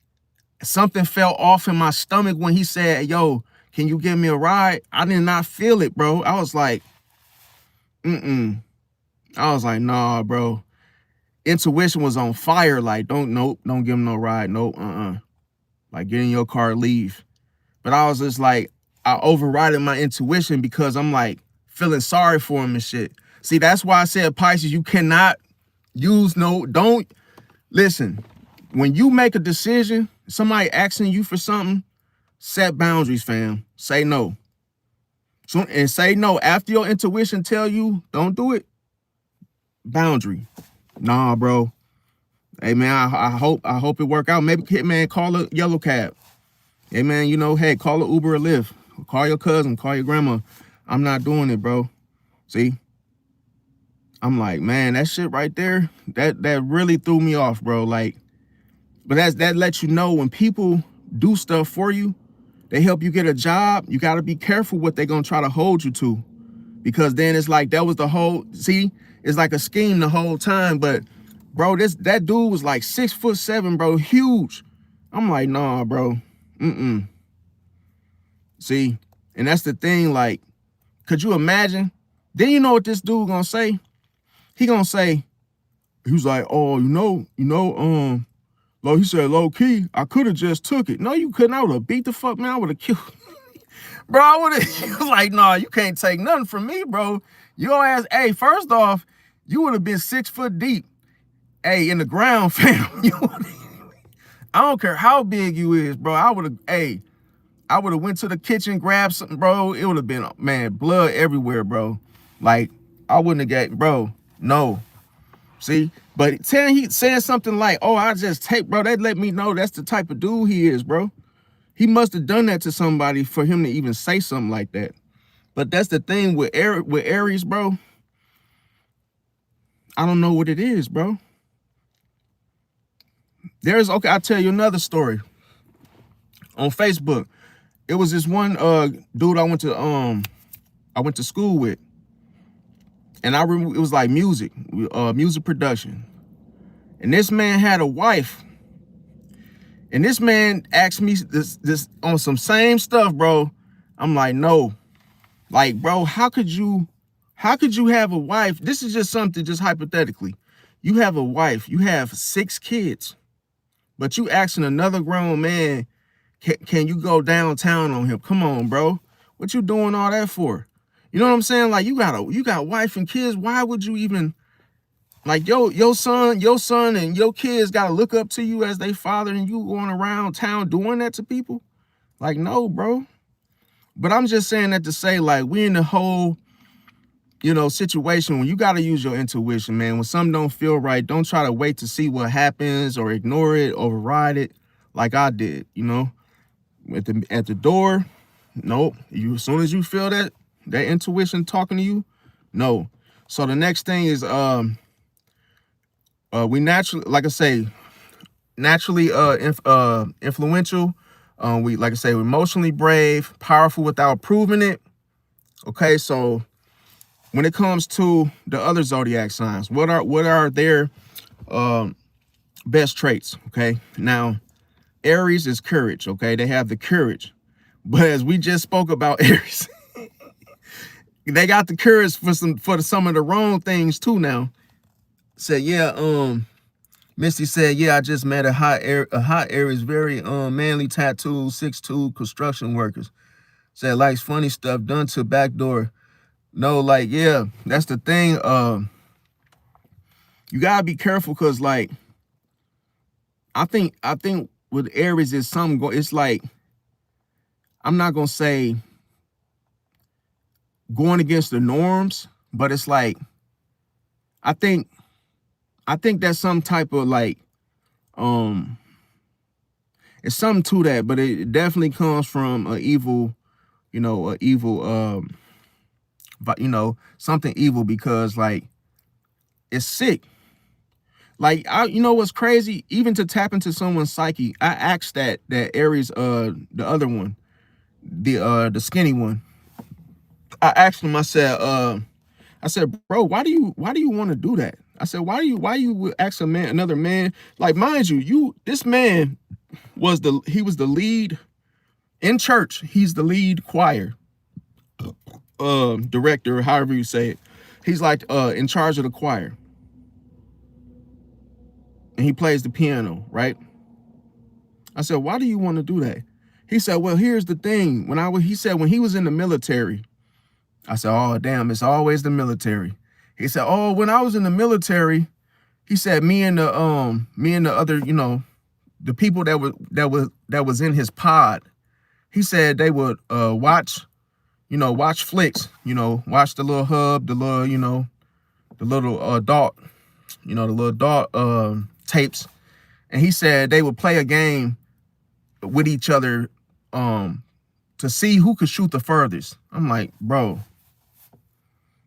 something fell off in my stomach when he said, yo, can you give me a ride? I did not feel it, bro. I was like, I was like, nah, bro. Intuition was on fire. Like, don't give him no ride. Nope, Like, get in your car, leave. But I was just like, I overrided my intuition because I'm like feeling sorry for him and shit. See, that's why I said, Pisces, you cannot don't listen. When you make a decision, somebody asking you for something, set boundaries, fam. Say no. So, and say no after your intuition tell you don't do it. Boundary. Nah, bro. Hey man, I hope it work out. Maybe Hitman call a yellow cab. Hey man, hey, call an Uber or Lyft. Call your cousin, call your grandma. I'm not doing it, bro. See? I'm like, man, that shit right there, that really threw me off, bro. Like, but that lets you know when people do stuff for you, they help you get a job, you got to be careful what they're going to try to hold you to. Because then it's like, that was the whole, see, it's like a scheme the whole time. But, bro, that dude was like 6'7", bro, huge. I'm like, nah, bro, See, and that's the thing, like, could you imagine? Then you know what this dude gonna say? He gonna say, he was like, oh, he said, low key, I could have just took it. No, you couldn't. I would have beat the fuck, man. I would have killed. Bro, I would have, he was like, nah, you can't take nothing from me, bro. Your ass, hey, first off, you would have been 6 foot deep. Hey, in the ground, fam. I don't care how big you is, bro. I would have went to the kitchen, grabbed something, bro. It would have been, man, blood everywhere, bro. Like, I wouldn't have got, bro. No. See, but he saying something like, oh, I just take, bro, that let me know that's the type of dude he is, bro. He must have done that to somebody for him to even say something like that. But that's the thing with Aries, bro. I don't know what it is, bro. Okay, I'll tell you another story. On Facebook, it was this one dude I went to school with. And I remember it was like music production. And this man had a wife. And this man asked me this on some same stuff, bro. I'm like, no. Like, bro, how could you have a wife? This is just something, just hypothetically. You have a wife, you have 6 kids, but you asking another grown man, can you go downtown on him? Come on, bro. What you doing all that for? You know what I'm saying? Like, you got wife and kids. Why would you even, like, your son and your kids gotta look up to you as they father, and you going around town doing that to people? Like, no, bro. But I'm just saying that to say, like, we in the whole, situation when you gotta use your intuition, man. When something don't feel right, don't try to wait to see what happens or ignore it, override it, like I did. At the door, nope. As soon as you feel that intuition talking to you, no. So the next thing is we naturally, like I say, influential. We, like I say, we're emotionally brave, powerful without proving it. Okay, so when it comes to the other zodiac signs, what are their best traits? Okay, now Aries is courage. Okay, they have the courage, but as we just spoke about Aries, they got the courage for some of the wrong things too. Now, said Misty said, yeah, I just met a hot Aries, very manly, tattooed, 6'2", construction workers. Said likes funny stuff done to backdoor. No, like, yeah, that's the thing. You gotta be careful because, like, I think with Aries is something. It's like, I'm not gonna say going against the norms, but it's like I think that's some type of like it's something to that, but it definitely comes from a evil, something evil, because like it's sick. Like, you know what's crazy? Even to tap into someone's psyche, I asked that Aries, the other one, the skinny one. I asked him. I said, bro, why do you want to do that? I said, why you ask another man? Like, mind you, this man was the lead in church. He's the lead choir director, however you say it. He's like in charge of the choir, and he plays the piano, right? I said, why do you want to do that? He said, well, here's the thing. He said when he was in the military. I said, oh damn, it's always the military. He said, oh, when I was in the military, he said me and the other, the people that was in his pod. He said they would watch flicks, watch the little hub, the little, the little adult, the little adult tapes. And he said they would play a game with each other to see who could shoot the furthest. I'm like, bro,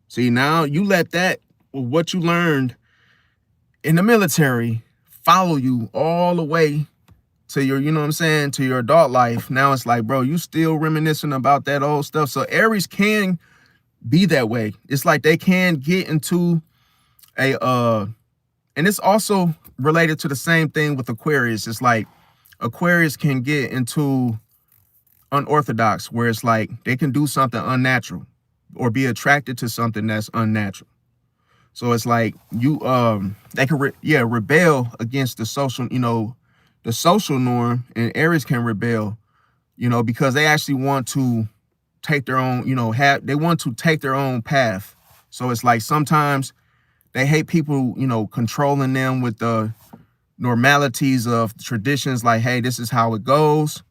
see, now you let that, what you learned in the military, follow you all the way to your, to your adult life. Now it's like, bro, you still reminiscing about that old stuff. So Aries can be that way. It's like they can get into and it's also related to the same thing with Aquarius. It's like Aquarius can get into unorthodox, where it's like they can do something unnatural or be attracted to something that's unnatural. So it's like they can rebel against the social, the social norm, and Aries can rebel, because they actually want to take their own, they want to take their own path. So it's like sometimes they hate people, controlling them with the normalities of traditions, like, hey, this is how it goes,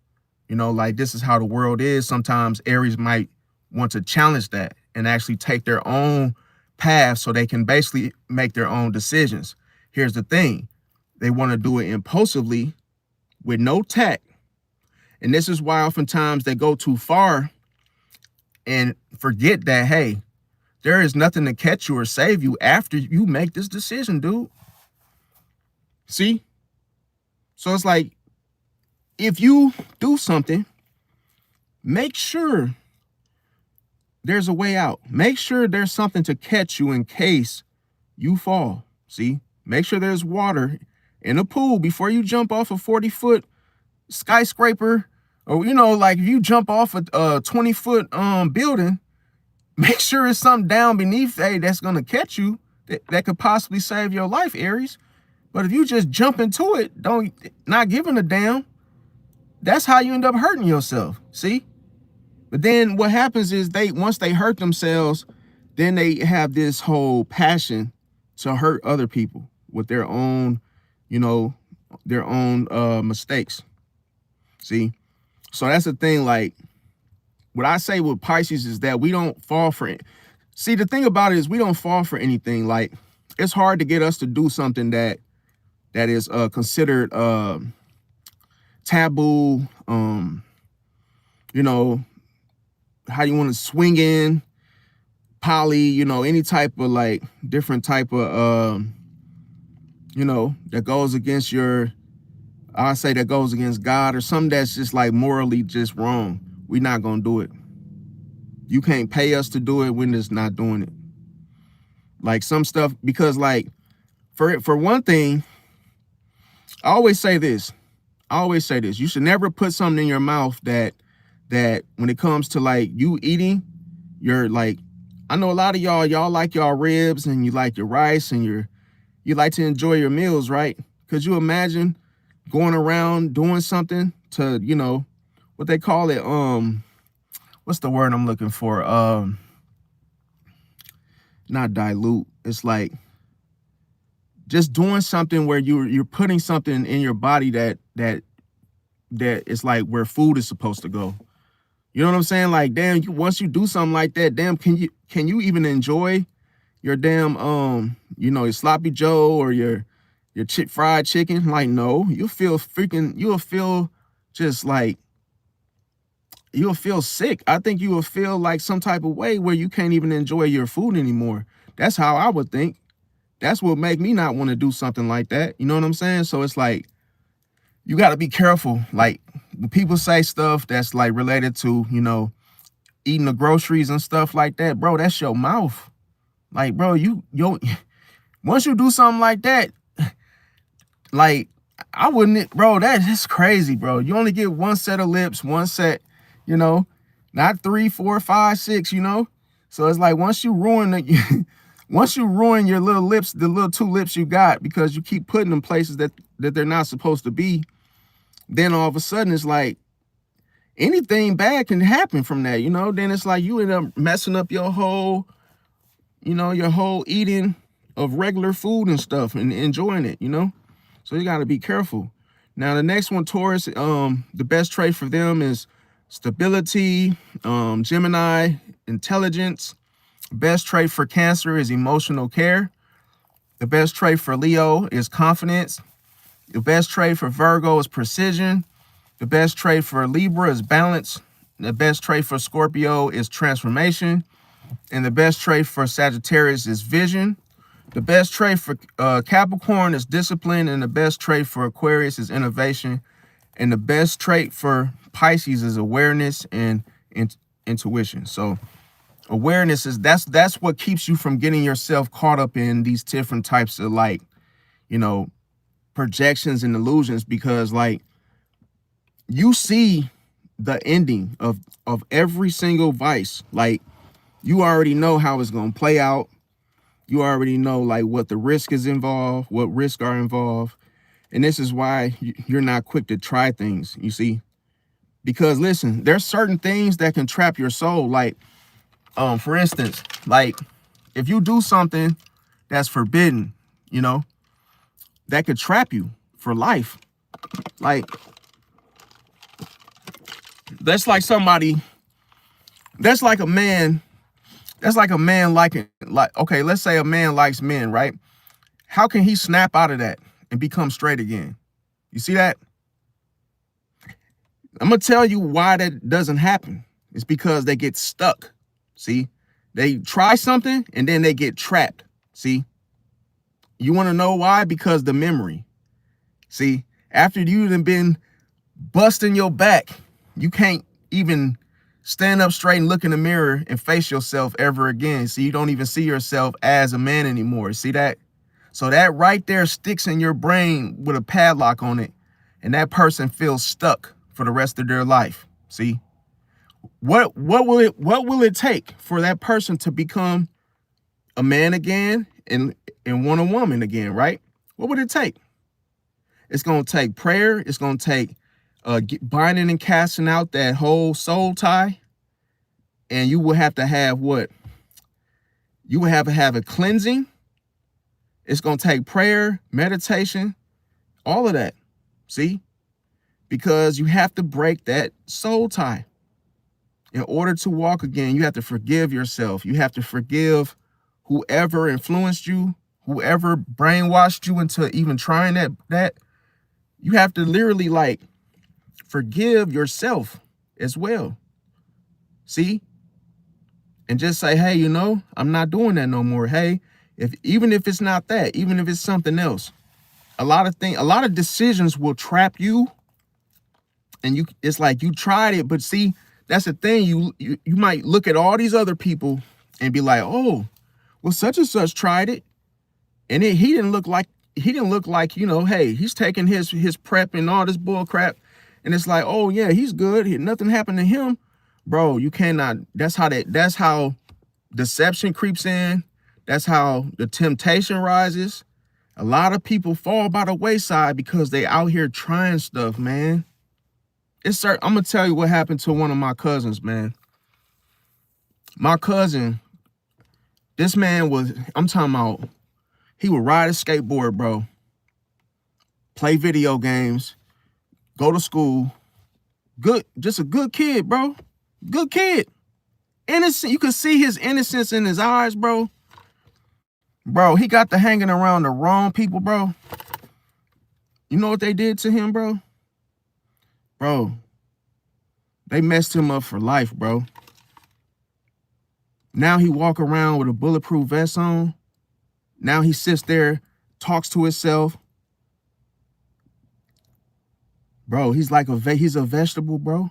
like this is how the world is. Sometimes Aries might want to challenge that and actually take their own path so they can basically make their own decisions. Here's the thing. They want to do it impulsively with no tact. And this is why oftentimes they go too far and forget that, hey, there is nothing to catch you or save you after you make this decision, dude. See? So it's like, if you do something, make sure there's a way out. Make sure there's something to catch you in case you fall. See? Make sure there's water in a pool before you jump off a 40-foot skyscraper, or, like if you jump off a 20-foot building, make sure it's something down beneath that's going to catch you that could possibly save your life, Aries. But if you just jump into it, not giving a damn, that's how you end up hurting yourself. See? But then what happens is once they hurt themselves, then they have this whole passion to hurt other people with their own, mistakes. See? So that's the thing. Like, what I say with Pisces is that we don't fall for it. See, the thing about it is we don't fall for anything. Like, it's hard to get us to do something that is considered taboo. How you want to swing in, poly, any type of like different type of, that goes against your I say that goes against God or something that's just like morally just wrong, we're not gonna do it. You can't pay us to do it when it's not doing it. Like some stuff, because like for one thing, I always say this. You should never put something in your mouth that when it comes to like you eating, you're like, I know a lot of y'all like y'all ribs and you like your rice and you like to enjoy your meals, right? Could you imagine going around doing something to, you know, what they call it, what's the word I'm looking for? Not dilute. It's like just doing something where you're putting something in your body that it's like where food is supposed to go. You know what I'm saying? Like, damn, once you do something like that, damn, can you even enjoy your damn you know, your sloppy Joe or your fried chicken? Like, no, you'll feel just like you'll feel sick. I think you will feel like some type of way where you can't even enjoy your food anymore. That's how I would think. That's what make me not want to do something like that. You know what I'm saying? So it's like you got to be careful. Like when people say stuff that's like related to, you know, eating the groceries and stuff like that, bro, that's your mouth. Like, bro, once you do something like that, like I wouldn't, bro, that's crazy, bro. You only get one set of lips, one set, you know, not 3, 4, 5, 6, you know? So it's like once you ruin your little lips, the little 2 lips you got because you keep putting them places that they're not supposed to be, then all of a sudden it's like anything bad can happen from that, you know? Then it's like you end up messing up your whole, you know, your whole eating of regular food and stuff and enjoying it, you know? So you got to be careful. Now, the next one, Taurus, the best trait for them is stability, Gemini, intelligence. Best trait for Cancer is emotional care. The best trait for Leo is confidence. The best trait for Virgo is precision. The best trait for Libra is balance. The best trait for Scorpio is transformation. And the best trait for Sagittarius is vision. The best trait for Capricorn is discipline. And the best trait for Aquarius is innovation. And the best trait for Pisces is awareness and intuition. So awareness is that's what keeps you from getting yourself caught up in these different types of, like, you know, projections and illusions, because like you see the ending of every single vice. Like you already know how it's going to play out. You already know like what the risk is involved, what risks are involved. And this is why you're not quick to try things, you see? Because listen, there's certain things that can trap your soul. Like, for instance, like if you do something that's forbidden, you know, that could trap you for life. Like, that's like somebody, that's like a man liking, like, okay, let's say a man likes men, right? How can he snap out of that and become straight again? You see that? I'm going to tell you why that doesn't happen. It's because they get stuck. See, they try something and then they get trapped. See, you want to know why? Because the memory. See, after you've been busting your back, you can't even stand up straight and look in the mirror and face yourself ever again. So you don't even see yourself as a man anymore. See that? So that right there sticks in your brain with a padlock on it. And that person feels stuck for the rest of their life. See, what will it take for that person to become a man again and want a woman again, right? What would it take? It's going to take prayer. It's going to take binding and casting out that whole soul tie. And you will have to have what? You will have to have a cleansing. It's going to take prayer, meditation, all of that. See? Because you have to break that soul tie. In order to walk again, you have to forgive yourself. You have to forgive whoever influenced you, whoever brainwashed you into even trying that. You have to literally like forgive yourself as well. See? And just say, hey, you know, I'm not doing that no more. Hey, even if it's not that, even if it's something else, A lot of decisions will trap you, and it's like you tried it, but see, that's the thing. You might look at all these other people and be like, oh, well, such and such tried it, and he didn't look like hey, he's taking his prep and all this bull crap, and it's like, oh yeah, he's good. Nothing happened to him, bro. You cannot. That's how deception creeps in. That's how the temptation rises. A lot of people fall by the wayside because they out here trying stuff, man. I'm gonna tell you what happened to one of my cousins, man. My cousin, this man I'm talking about, he would ride a skateboard, bro, play video games, go to school. Good, just a good kid, bro. Good kid. Innocent. You could see his innocence in his eyes, bro. Bro, he got to hanging around the wrong people, bro. You know what they did to him, bro? Bro, they messed him up for life, bro. Now he walk around with a bulletproof vest on. Now he sits there, talks to himself. Bro, he's like he's a vegetable, bro.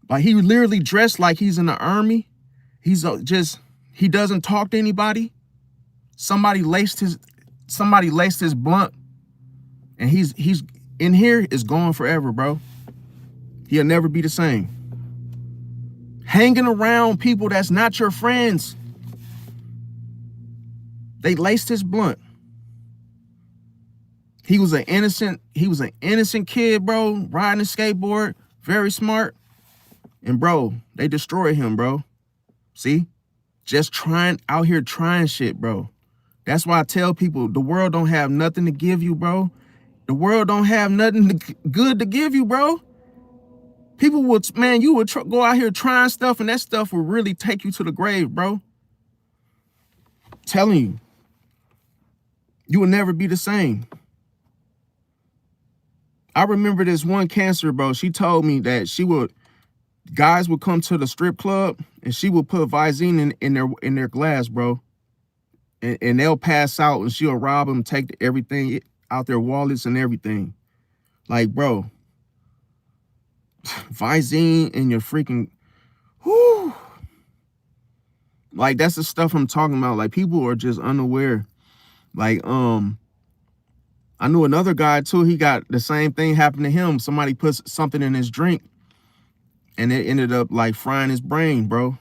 Like, he literally dressed like he's in the army. He's he doesn't talk to anybody. Somebody laced his blunt, and he's in here is gone forever, bro. He'll never be the same. Hanging around people that's not your friends. They laced his blunt. He was an innocent kid, bro, riding a skateboard, very smart. And bro, they destroyed him, bro. See? Just out here trying shit, bro. That's why I tell people the world don't have nothing to give you, bro. The world don't have nothing good to give you, bro. People would, man, you would go out here trying stuff, and that stuff will really take you to the grave, bro. Telling you. You will never be the same. I remember this one Cancer, bro. She told me that guys would come to the strip club and she would put Visine in their glass, bro. And they'll pass out and she'll rob them, take everything out their wallets and everything. Like, bro, Visine in your freaking, whoo. Like, that's the stuff I'm talking about. Like, people are just unaware. Like, I knew another guy too. He got the same thing happen to him. Somebody put something in his drink and it ended up like frying his brain, bro.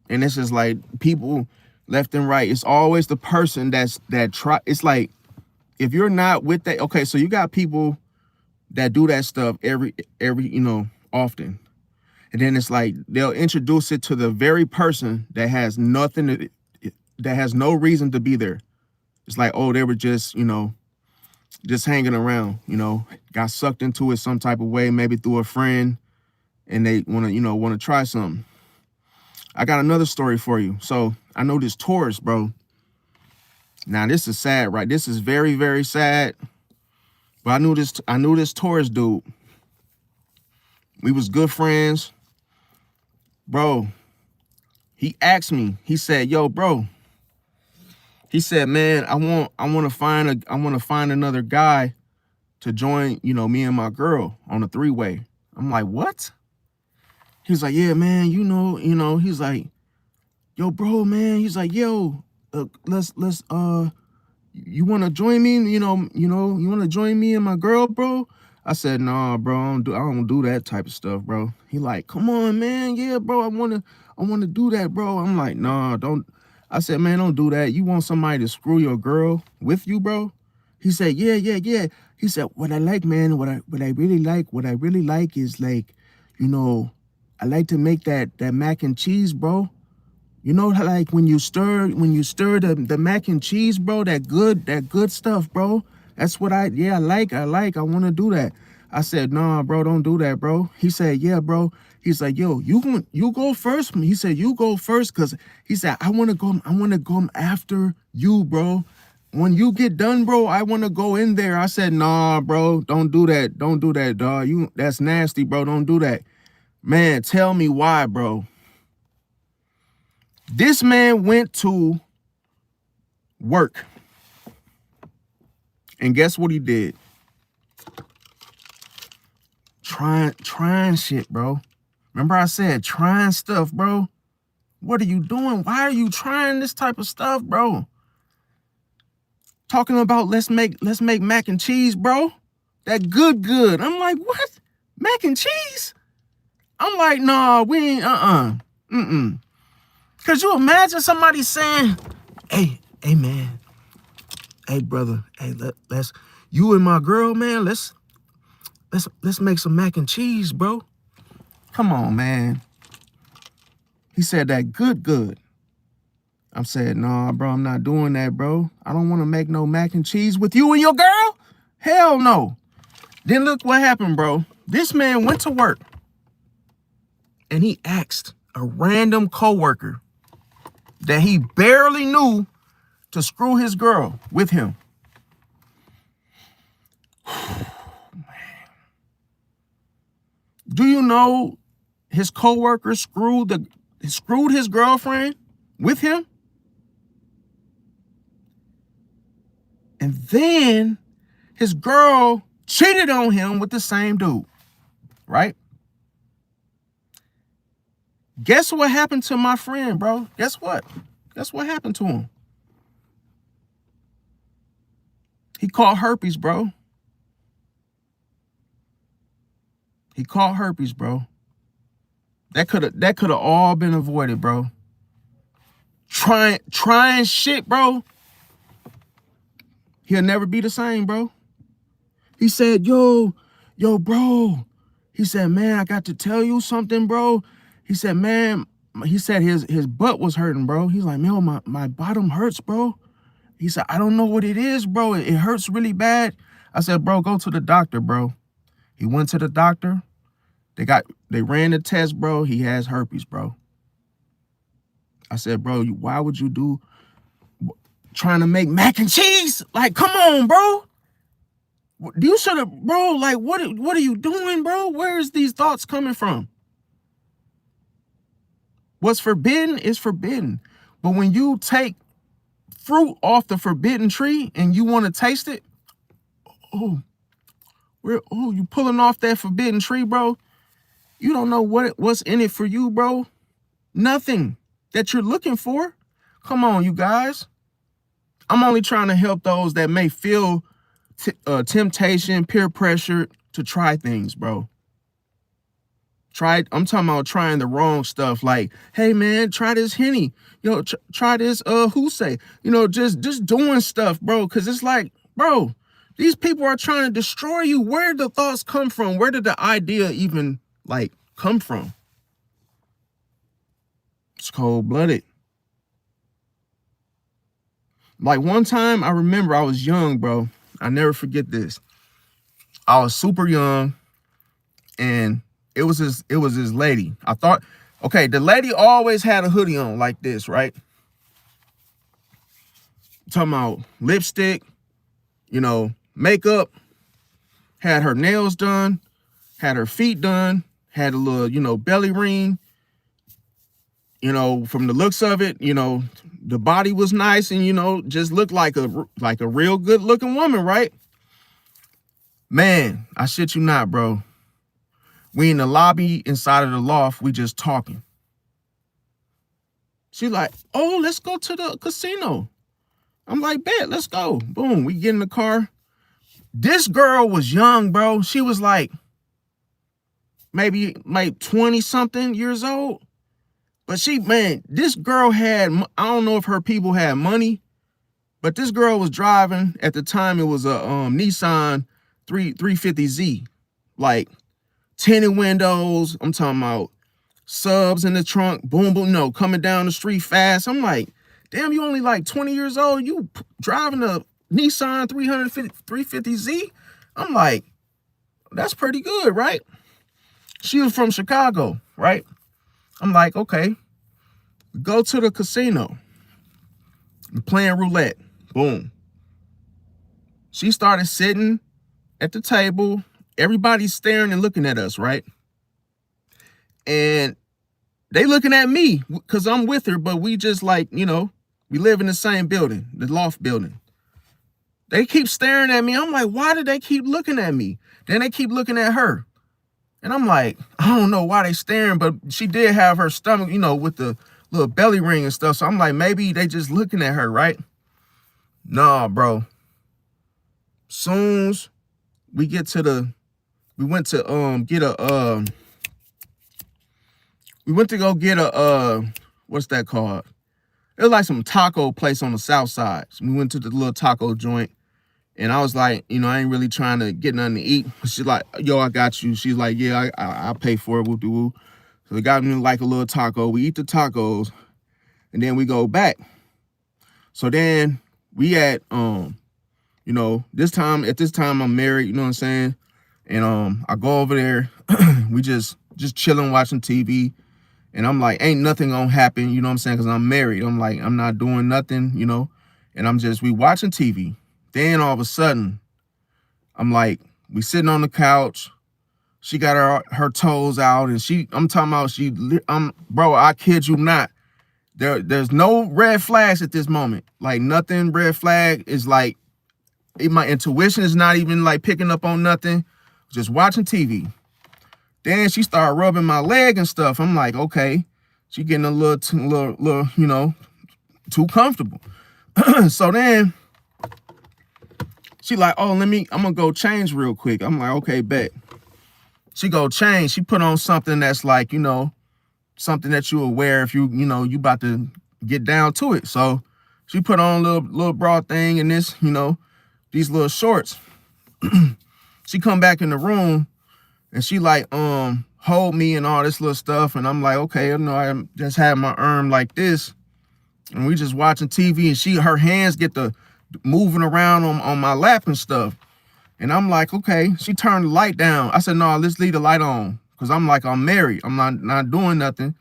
And it's just like people left and right. It's always the person it's like, if you're not with that, okay, so you got people that do that stuff every, often. And then it's like, they'll introduce it to the very person that has that has no reason to be there. It's like, oh, they were just, just hanging around, got sucked into it some type of way, maybe through a friend, and they want to try something. I got another story for you. So I know this Taurus, bro. Now this is sad, right? This is very, very sad. But I knew this Taurus dude. We was good friends. Bro, he asked me, he said, yo, bro. He said, man, I want to find another guy to join, me and my girl on a three-way. I'm like, what? He's like, yeah, man, he's like, yo, bro, man. He's like, yo, let's you want to join me? You want to join me and my girl, bro? I said, nah, bro, I don't do that type of stuff, bro. He like, come on, man. Yeah, bro, I want to do that, bro. I'm like, nah, don't. I said, man, don't do that. You want somebody to screw your girl with you, bro? He said, yeah. He said, what I like, man, what I really like is like, I like to make that mac and cheese, bro. You know, like when you stir the mac and cheese, bro, that good stuff, bro. That's what I like. I want to do that. I said, nah, bro, don't do that, bro. He said, yeah, bro. He's like, yo, you go first. He said, you go first, because he said, I want to go after you, bro. When you get done, bro, I want to go in there. I said, nah, bro, don't do that. Don't do that, dog. That's nasty, bro. Don't do that. Man, tell me why, bro. This man went to work. And guess what he did? Trying shit, bro. Remember I said trying stuff, bro. What are you doing? Why are you trying this type of stuff, bro? Talking about let's make mac and cheese, bro. That good. I'm like, what? Mac and cheese? I'm like, nah, we ain't, Could you imagine somebody saying, hey man, hey brother, hey, let's you and my girl, man, let's make some mac and cheese, bro. Come on, man. He said that good. I'm saying, nah, bro, I'm not doing that, bro. I don't want to make no mac and cheese with you and your girl. Hell no. Then look what happened, bro. This man went to work and he asked a random coworker that he barely knew to screw his girl with him. Do you know his coworker screwed his girlfriend with him? And then his girl cheated on him with the same dude, right? Guess what happened to my friend, bro? Guess what? Guess what happened to him? He caught herpes, bro. He caught herpes, bro. That could have all been avoided, bro. Trying shit, bro. He'll never be the same, bro. He said, yo, bro. He said, man, I got to tell you something, bro. He said, man, his butt was hurting, bro. He's like, man, my bottom hurts, bro. He said, I don't know what it is, bro. It hurts really bad. I said, bro, go to the doctor, bro. He went to the doctor. They ran the test, bro. He has herpes, bro. I said, bro, why would you do trying to make mac and cheese? Like, come on, bro. You should have, bro, like, what are you doing, bro? Where is these thoughts coming from? What's forbidden is forbidden. But when you take fruit off the forbidden tree and you want to taste it, you pulling off that forbidden tree, bro. You don't know what's in it for you, bro. Nothing that you're looking for. Come on, you guys. I'm only trying to help those that may feel temptation, peer pressure to try things, bro. I'm talking about trying the wrong stuff. Like, hey man, try this Henny. Try this Husay. Just doing stuff, bro. Cause it's like, bro, these people are trying to destroy you. Where did the thoughts come from? Where did the idea even come from? It's cold-blooded. Like one time, I remember I was young, bro. I never forget this. I was super young, and it was this lady. I thought, okay, the lady always had a hoodie on like this, right? I'm talking about lipstick, makeup, had her nails done, had her feet done, had a little, belly ring. From the looks of it, the body was nice and, just looked like a real good looking woman, right? Man, I shit you not, bro. We in the lobby inside of the loft, we just talking. She like, oh, let's go to the casino. I'm like, bet, let's go. Boom, we get in the car. This girl was young, bro. She was like, maybe 20 something years old. But this girl had, I don't know if her people had money, but this girl was driving, at the time it was a Nissan 350Z, like tinted windows. I'm talking about subs in the trunk, boom, boom, coming down the street fast. I'm like, damn, you only like 20 years old, you driving a Nissan 350Z? I'm like, that's pretty good, right? She was from Chicago, right? I'm like, okay, go to the casino. I'm playing roulette. Boom. She started sitting at the table. Everybody's staring and looking at us, right? And They looking at me because I'm with her, but we just like, we live in the same building, the loft building. They keep staring at me. I'm like, why do they keep looking at me? Then they keep looking at her. And I'm like, I don't know why they staring, but she did have her stomach, with the little belly ring and stuff. So I'm like, maybe they just looking at her, right? Nah, bro. Soon as we get to we went to go get a what's that called? It was like some taco place on the south side. So we went to the little taco joint. And I was like, I ain't really trying to get nothing to eat. She's like, yo, I got you. She's like, yeah, I'll pay for it. Woo-de-woo. So they got me like a little taco. We eat the tacos, and then we go back. So then we at, at this time I'm married, you know what I'm saying? And I go over there. We just chilling, watching TV. And I'm like, ain't nothing gonna happen, you know what I'm saying? Because I'm married. I'm like, I'm not doing nothing, and we watching TV. Then all of a sudden, I'm like, we sitting on the couch. She got her toes out, and I'm talking about bro, I kid you not. There's no red flags at this moment. Like nothing red flag is like, my intuition is not even like picking up on nothing. Just watching TV. Then she started rubbing my leg and stuff. I'm like, okay, she getting a little, too comfortable. So then she like, oh, I'm gonna go change real quick. I'm like, okay, bet. She go change. She put on something that's like, something that you wear if you about to get down to it. So she put on a little bra thing and this, these little shorts. She come back in the room and she like, hold me and all this little stuff. And I'm like, okay, I just had my arm like this. And we just watching TV and her hands get the moving around on my lap and stuff. And I'm like, okay. She turned the light down. I said, no, let's leave the light on. Cause I'm like, I'm married. I'm not doing nothing.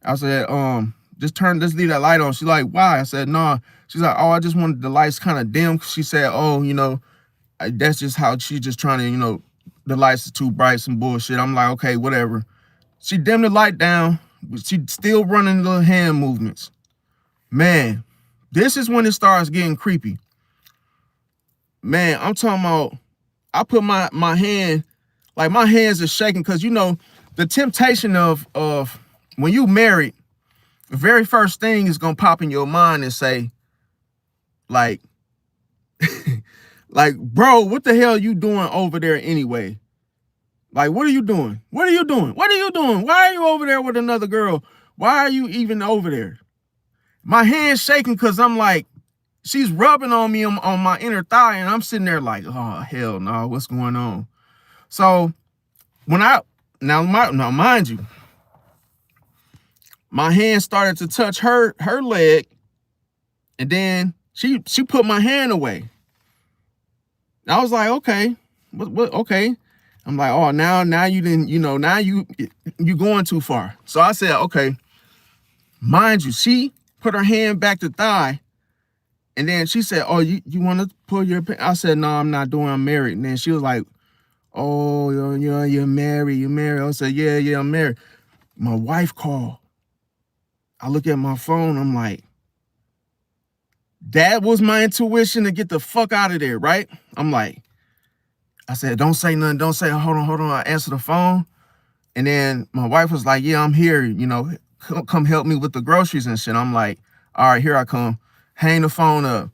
I said, let's leave that light on. She's like, why? I said, no. She's like, oh, I just wanted the lights kind of dim. She said, oh, that's just how she's just trying to, the lights are too bright, some bullshit. I'm like, okay, whatever. She dimmed the light down. She still running little hand movements. Man, this is when it starts getting creepy. Man, I'm talking about, I put my hand, like my hands are shaking because, the temptation of when you married, the very first thing is going to pop in your mind and say, like, like, bro, what the hell are you doing over there anyway? Like, what are you doing? What are you doing? What are you doing? Why are you over there with another girl? Why are you even over there? My hand's shaking because I'm like, she's rubbing on me on my inner thigh, and I'm sitting there like, oh, hell no, what's going on? So now mind you, my hand started to touch her leg, and then she put my hand away. I was like, okay, what okay. I'm like, oh, now you didn't, now you going too far. So I said, okay, mind you, she put her hand back to thigh. And then she said, oh, you want to pull your pants? I said, no, I'm not doing, I'm married. And then she was like, oh, you're married, I said, yeah, I'm married. My wife called. I look at my phone, I'm like, that was my intuition to get the fuck out of there, right? I'm like, I said, don't say nothing, don't say, hold on. I answered the phone. And then my wife was like, yeah, I'm here, come help me with the groceries and shit. I'm like, all right, here I come. Hang the phone up.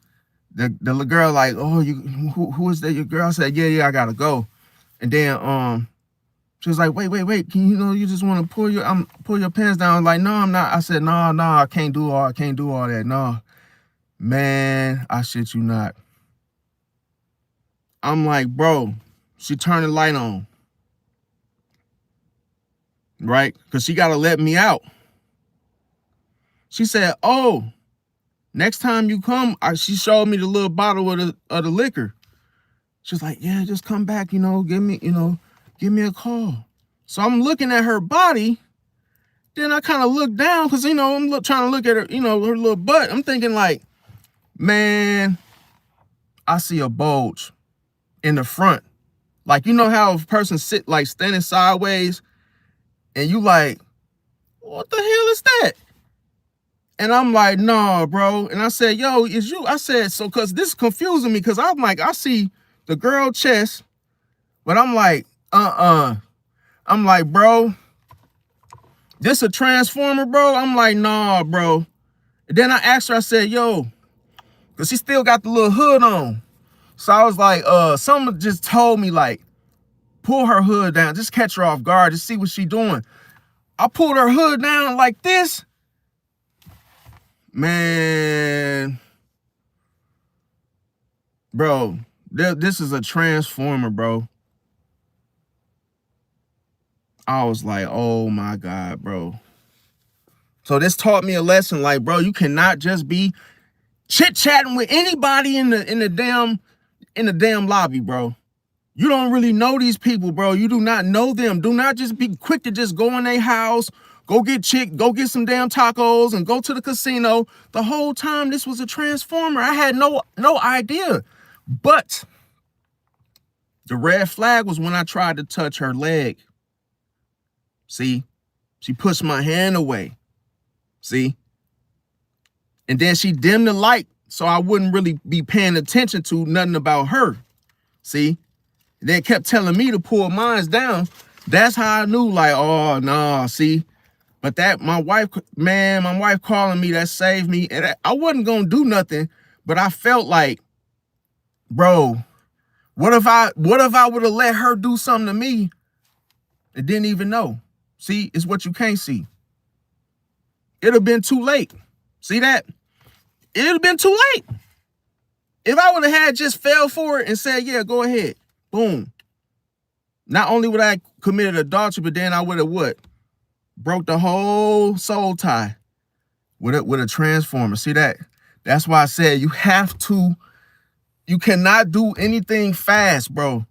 The little girl like, oh, who is that? Your girl? I said, yeah, I gotta go. And then she was like, wait. Can you just want to pull your pants down? I'm like, no, I'm not. I said, no, I can't do all that. No, man, I shit you not. I'm like, bro, she turned the light on, right? Because she gotta let me out. She said, oh, next time you come, she showed me the little bottle of the liquor. She's like, yeah, just come back, give me a call. So I'm looking at her body. Then I kind of look down because, I'm trying to look at her, her little butt. I'm thinking like, man, I see a bulge in the front. Like, how a person sit like standing sideways and you like, what the hell is that? And I'm like, nah, bro. And I said, yo, is you? I said, so, cause this is confusing me, cause I'm like, I see the girl chest, but I'm like, I'm like, bro, this a transformer, bro? I'm like, nah, bro. And then I asked her, I said, yo, cause she still got the little hood on. So I was like, someone just told me, like, pull her hood down, just catch her off guard, just see what she doing. I pulled her hood down like this. Man, bro, this is a transformer, bro. I was like, oh my God, bro. So this taught me a lesson, like, bro, you cannot just be chit-chatting with anybody in the damn lobby, bro. You don't really know these people, bro. You do not know them. Do not just be quick to just go in their house, go get some damn tacos and go to the casino. The whole time this was a transformer. I had no idea. But the red flag was when I tried to touch her leg. See? She pushed my hand away. See? And then she dimmed the light so I wouldn't really be paying attention to nothing about her. See? And then kept telling me to pull mine down. That's how I knew, like, oh, no, see? But that, my wife calling me, that saved me. And I wasn't going to do nothing, but I felt like, bro, what if I would have let her do something to me and didn't even know? See, it's what you can't see. It'd have been too late. See that? It'd have been too late. If I would have had just fell for it and said, yeah, go ahead. Boom. Not only would I committed adultery, but then I would have what? Broke the whole soul tie with a transformer. See that? That's why I said you cannot do anything fast, bro.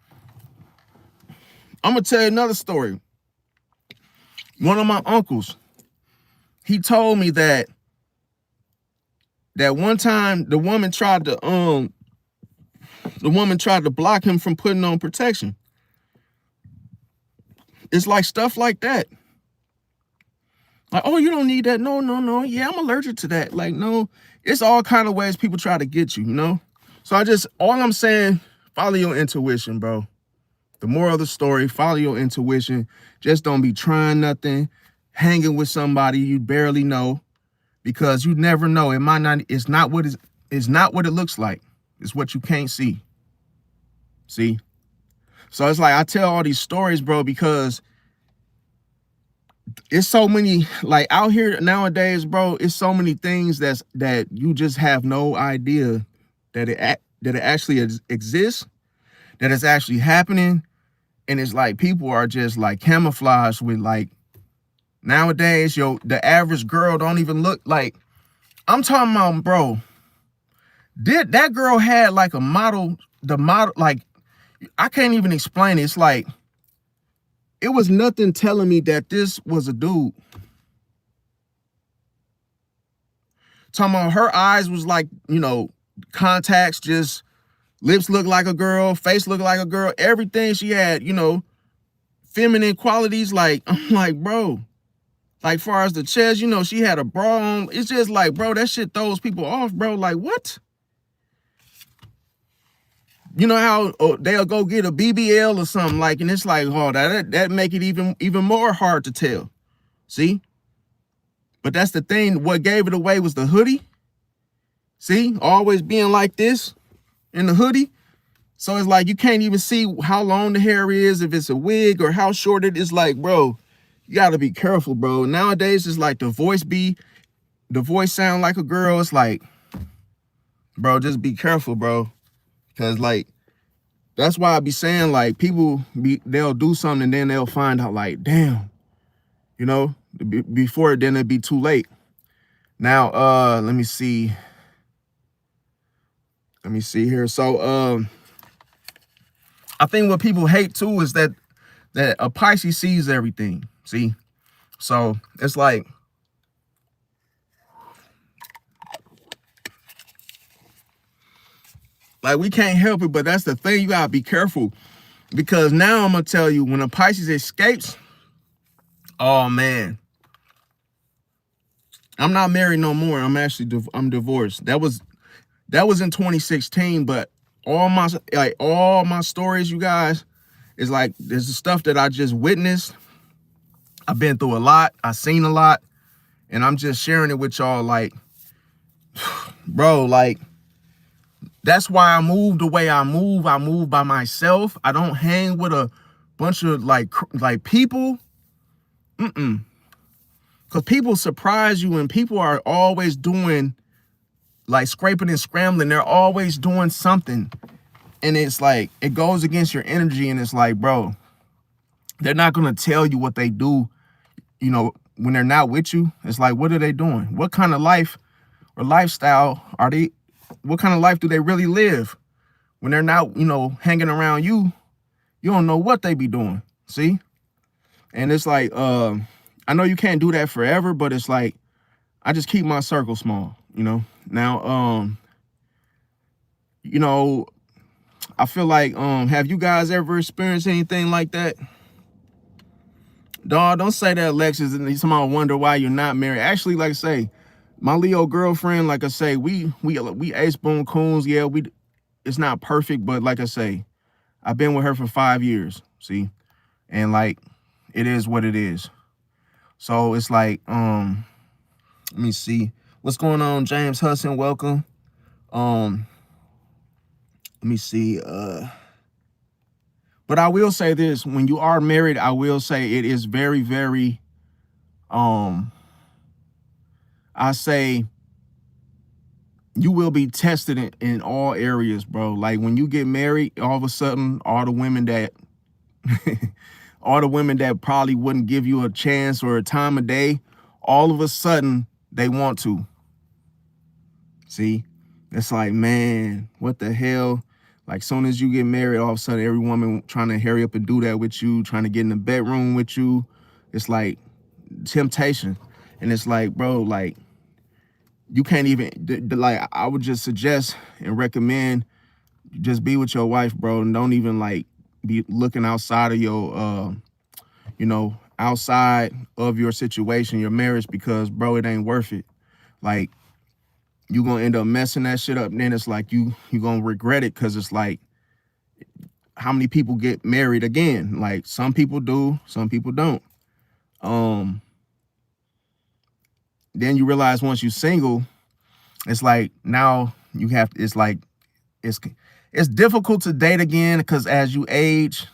I'm going to tell you another story. One of my uncles, he told me that one time the woman tried to block him from putting on protection. It's like stuff like that. Like, oh, you don't need that. No. Yeah, I'm allergic to that. Like, no, it's all kind of ways people try to get you, you know? So all I'm saying, follow your intuition, bro. The moral of the story, follow your intuition. Just don't be trying nothing, hanging with somebody you barely know, because you never know. It's not what it looks like. It's what you can't see. See? So it's like I tell all these stories, bro, because it's so many, like, out here nowadays, bro, it's so many things that you just have no idea that it actually exists, that it's actually happening. And it's like people are just like camouflaged with, like, nowadays, the average girl don't even look like, I'm talking about, bro, that girl had like a model, like, I can't even explain it. It's like, it was nothing telling me that this was a dude. Talking about her eyes was like, contacts, just lips look like a girl, face look like a girl, everything she had, feminine qualities. Like, I'm like, bro, like, far as the chest, she had a bra on. It's just like, bro, that shit throws people off, bro. Like, what? You know how they'll go get a BBL or something, like, and it's like, oh, that make it even more hard to tell. See? But that's the thing. What gave it away was the hoodie. See? Always being like this in the hoodie. So it's like you can't even see how long the hair is, if it's a wig or how short it is. Like, bro, you gotta be careful, bro. Nowadays, it's like the voice sound like a girl. It's like, bro, just be careful, bro. Cause, like, that's why I be saying, like, they'll do something and then they'll find out, like, damn, before then it'd be too late. Now, let me see here. So, I think what people hate too is that a Pisces sees everything. See? So it's like, we can't help it, but that's the thing. You gotta be careful, because now I'm gonna tell you, when a Pisces escapes, oh man, I'm not married no more. I'm divorced. That was in 2016, but all my stories, you guys, is like there's the stuff that I just witnessed. I've been through a lot. I've seen a lot, and I'm just sharing it with y'all. Like, bro, like that's why I move the way I move. I move by myself. I don't hang with a bunch of like people. Because people surprise you, and people are always doing like scraping and scrambling. They're always doing something. And it's like, it goes against your energy. And it's like, bro, they're not going to tell you what they do, when they're not with you. It's like, what are they doing? What kind of life or lifestyle are they? What kind of life do they really live when they're not, hanging around you? You don't know what they be doing. See? And it's like, I know you can't do that forever, but it's like, I just keep my circle small, Now, I feel like, have you guys ever experienced anything like that? Dog, don't say that, Alexis, and somehow wonder why you're not married. Actually, like I say, my Leo girlfriend, like I say, we ace boon coons. Yeah, it's not perfect, but like I say, I've been with her for 5 years. See, and like, it is what it is. So it's like, let me see what's going on. James Hudson, welcome. Let me see. But I will say this: when you are married, I will say it is very, very. I say you will be tested in all areas, bro. Like when you get married, all of a sudden, all the women that probably wouldn't give you a chance or a time of day, all of a sudden they want to. See, it's like, man, what the hell? Like, soon as you get married, all of a sudden every woman trying to hurry up and do that with you, trying to get in the bedroom with you. It's like temptation. And it's like, bro, like, you can't even, like, I would just suggest and recommend just be with your wife, bro, and don't even like be looking outside of your outside of your situation, your marriage, because, bro, it ain't worth it. Like, you're gonna end up messing that shit up, and then it's like you're gonna regret it, because it's like, how many people get married again? Like, some people do, some people don't. Then you realize once you're single, it's like now you have, it's like, it's difficult to date again, because as you age,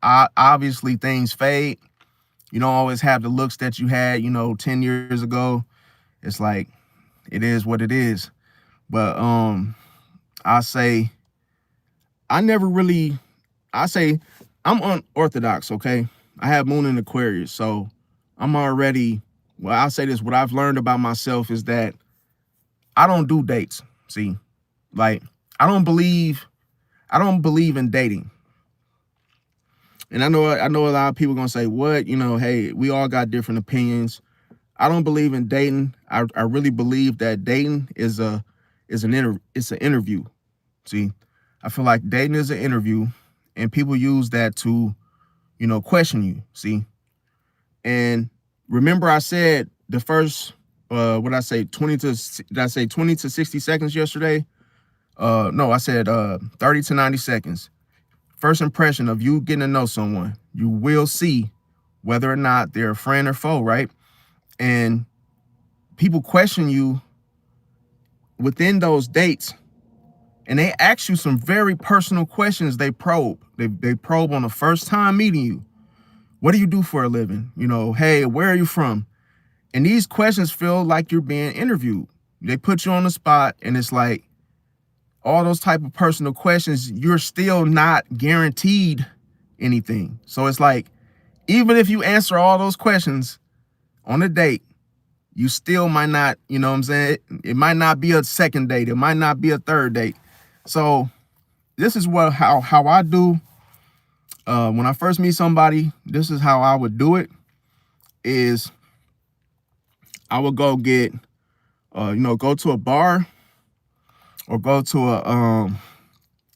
obviously things fade. You don't always have the looks that you had, 10 years ago. It's like, it is what it is. But I say, I'm unorthodox, okay? I have moon in Aquarius, so I'm already, well, I'll say this, what I've learned about myself is that I don't do dates. See, like, I don't believe in dating. And I know a lot of people are gonna say, what, hey, we all got different opinions. I don't believe in dating. I really believe that dating is an interview. See, I feel like dating is an interview, and people use that to, question you. See, and remember I said the first, what did I say, 20 to 60 seconds yesterday? No, I said 30 to 90 seconds. First impression of you getting to know someone, you will see whether or not they're a friend or foe, right? And people question you within those dates, and they ask you some very personal questions. They probe. They probe on the first time meeting you. What do you do for a living? Hey, where are you from? And these questions feel like you're being interviewed. They put you on the spot, and it's like all those type of personal questions, you're still not guaranteed anything. So it's like, even if you answer all those questions on a date, you still might not, you know what I'm saying? It might not be a second date. It might not be a third date. So this is how I do. When I first meet somebody, this is how I would do it, is I would go get, go to a bar, or go to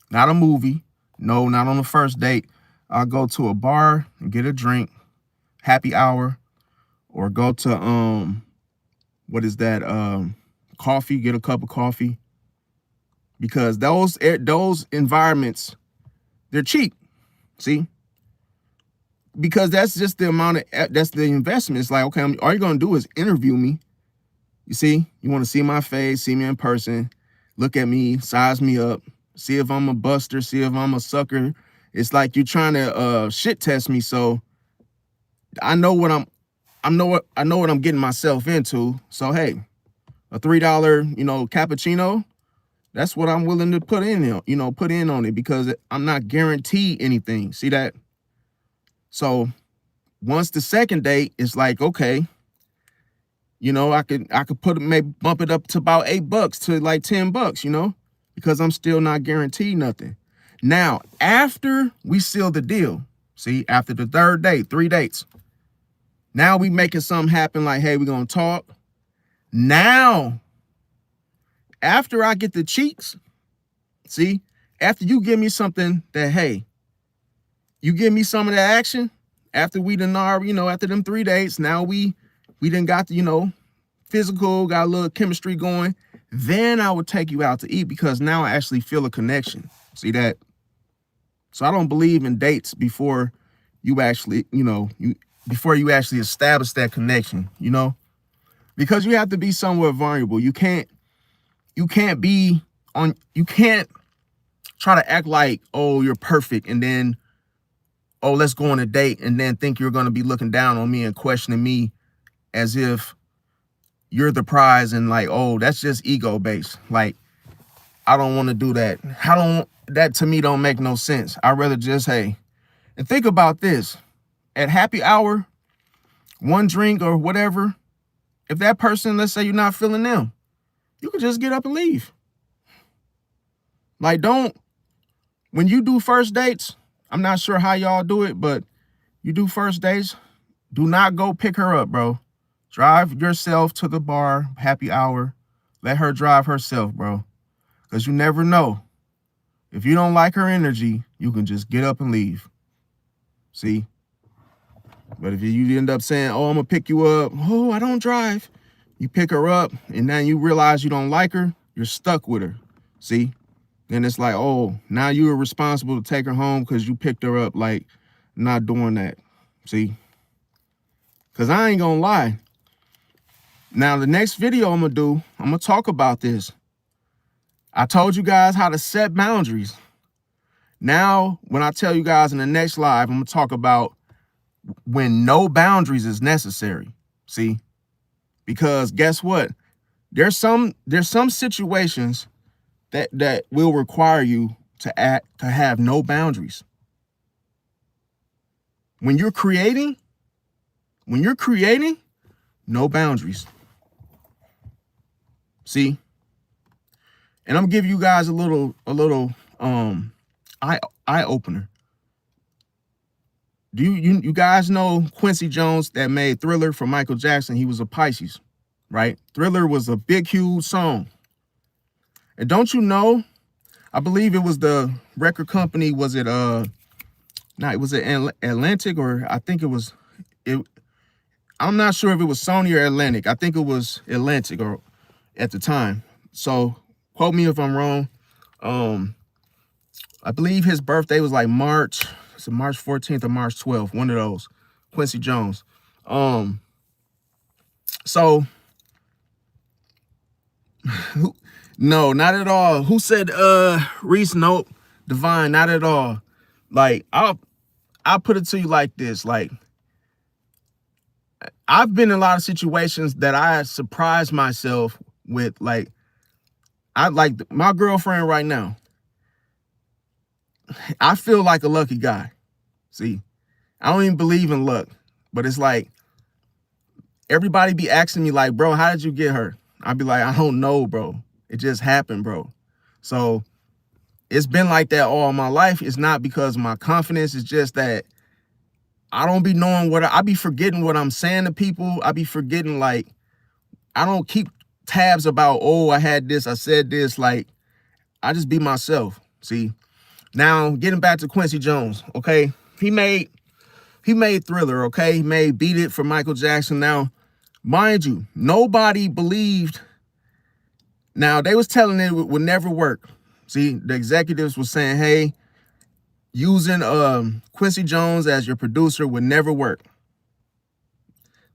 not a movie. No, not on the first date. I'll go to a bar and get a drink, happy hour, or go to what is that? Coffee, get a cup of coffee. Because those environments, they're cheap. See? Because that's just the amount of, that's the investment. It's like, okay, all you're going to do is interview me. You see? You want to see my face, see me in person, look at me, size me up, see if I'm a buster, see if I'm a sucker. It's like you're trying to shit test me, so I know what I know what I'm getting myself into. So hey, a $3, cappuccino, that's what I'm willing to put in on it, because I'm not guaranteed anything. See that? So once the second date, it's like, okay, I could maybe bump it up to about $8 to like $10, because I'm still not guaranteed nothing. Now, after we seal the deal, see, after the third date, 3 dates, now we making something happen, like, hey, we're going to talk. Now, after I get the cheeks, see, after you give me something that, hey, you give me some of that action, after we done already, after them 3 dates, now we done got the, physical, got a little chemistry going, then I would take you out to eat, because now I actually feel a connection. See that? So I don't believe in dates before you actually, before you actually establish that connection, because you have to be somewhat vulnerable. You can't try to act like, oh, you're perfect, and then, oh, let's go on a date, and then think you're going to be looking down on me and questioning me as if you're the prize, and like, oh, that's just ego based. Like, I don't want to do that. That to me don't make no sense. I'd rather just, hey, and think about this. At happy hour, 1 drink or whatever, if that person, let's say you're not feeling them, you can just get up and leave. Like, when you do first dates, I'm not sure how y'all do it, but you do first dates, do not go pick her up, bro. Drive yourself to the bar, happy hour. Let her drive herself, bro. Because you never know. If you don't like her energy, you can just get up and leave. See? But if you end up saying, oh, I'm going to pick you up. Oh, I don't drive. You pick her up, and then you realize you don't like her. You're stuck with her. See? Then it's like, oh, now you're responsible to take her home because you picked her up. Like, not doing that. See? Because I ain't going to lie. Now, the next video I'm going to do, I'm going to talk about this. I told you guys how to set boundaries. Now, when I tell you guys in the next live, I'm going to talk about when no boundaries is necessary. See? Because guess what? There's some situations that will require you to have no boundaries. When you're creating, no boundaries. See? And I'm gonna give you guys a little eye opener. Do you guys know Quincy Jones that made Thriller for Michael Jackson? He was a Pisces, right? Thriller was a big, huge song. And don't you know, I believe it was the record company, was it Atlantic, or I think it was I'm not sure if it was Sony or Atlantic. I think it was Atlantic or at the time. So quote me if I'm wrong. I believe his birthday was like March 14th or March 12th, one of those. Quincy Jones. So no, not at all. Who said Reese? Nope. Divine, not at all. Like, I'll put it to you like this. Like, I've been in a lot of situations that I surprised myself with. Like, my girlfriend right now. I feel like a lucky guy. See, I don't even believe in luck, but it's like everybody be asking me like, bro, how did you get her? I'd be like, I don't know, bro. It just happened, bro. So it's been like that all my life. It's not because of my confidence. It's just that I don't be knowing I be forgetting what I'm saying to people. I be forgetting, like, I don't keep tabs about, oh, I had this, I said this. Like, I just be myself. See, now getting back to Quincy Jones. Okay. He made Thriller. Okay. He made Beat It for Michael Jackson. Now, Mind you, nobody believed. Now, they was telling it would never work. See, the executives were saying, hey, using Quincy Jones as your producer would never work.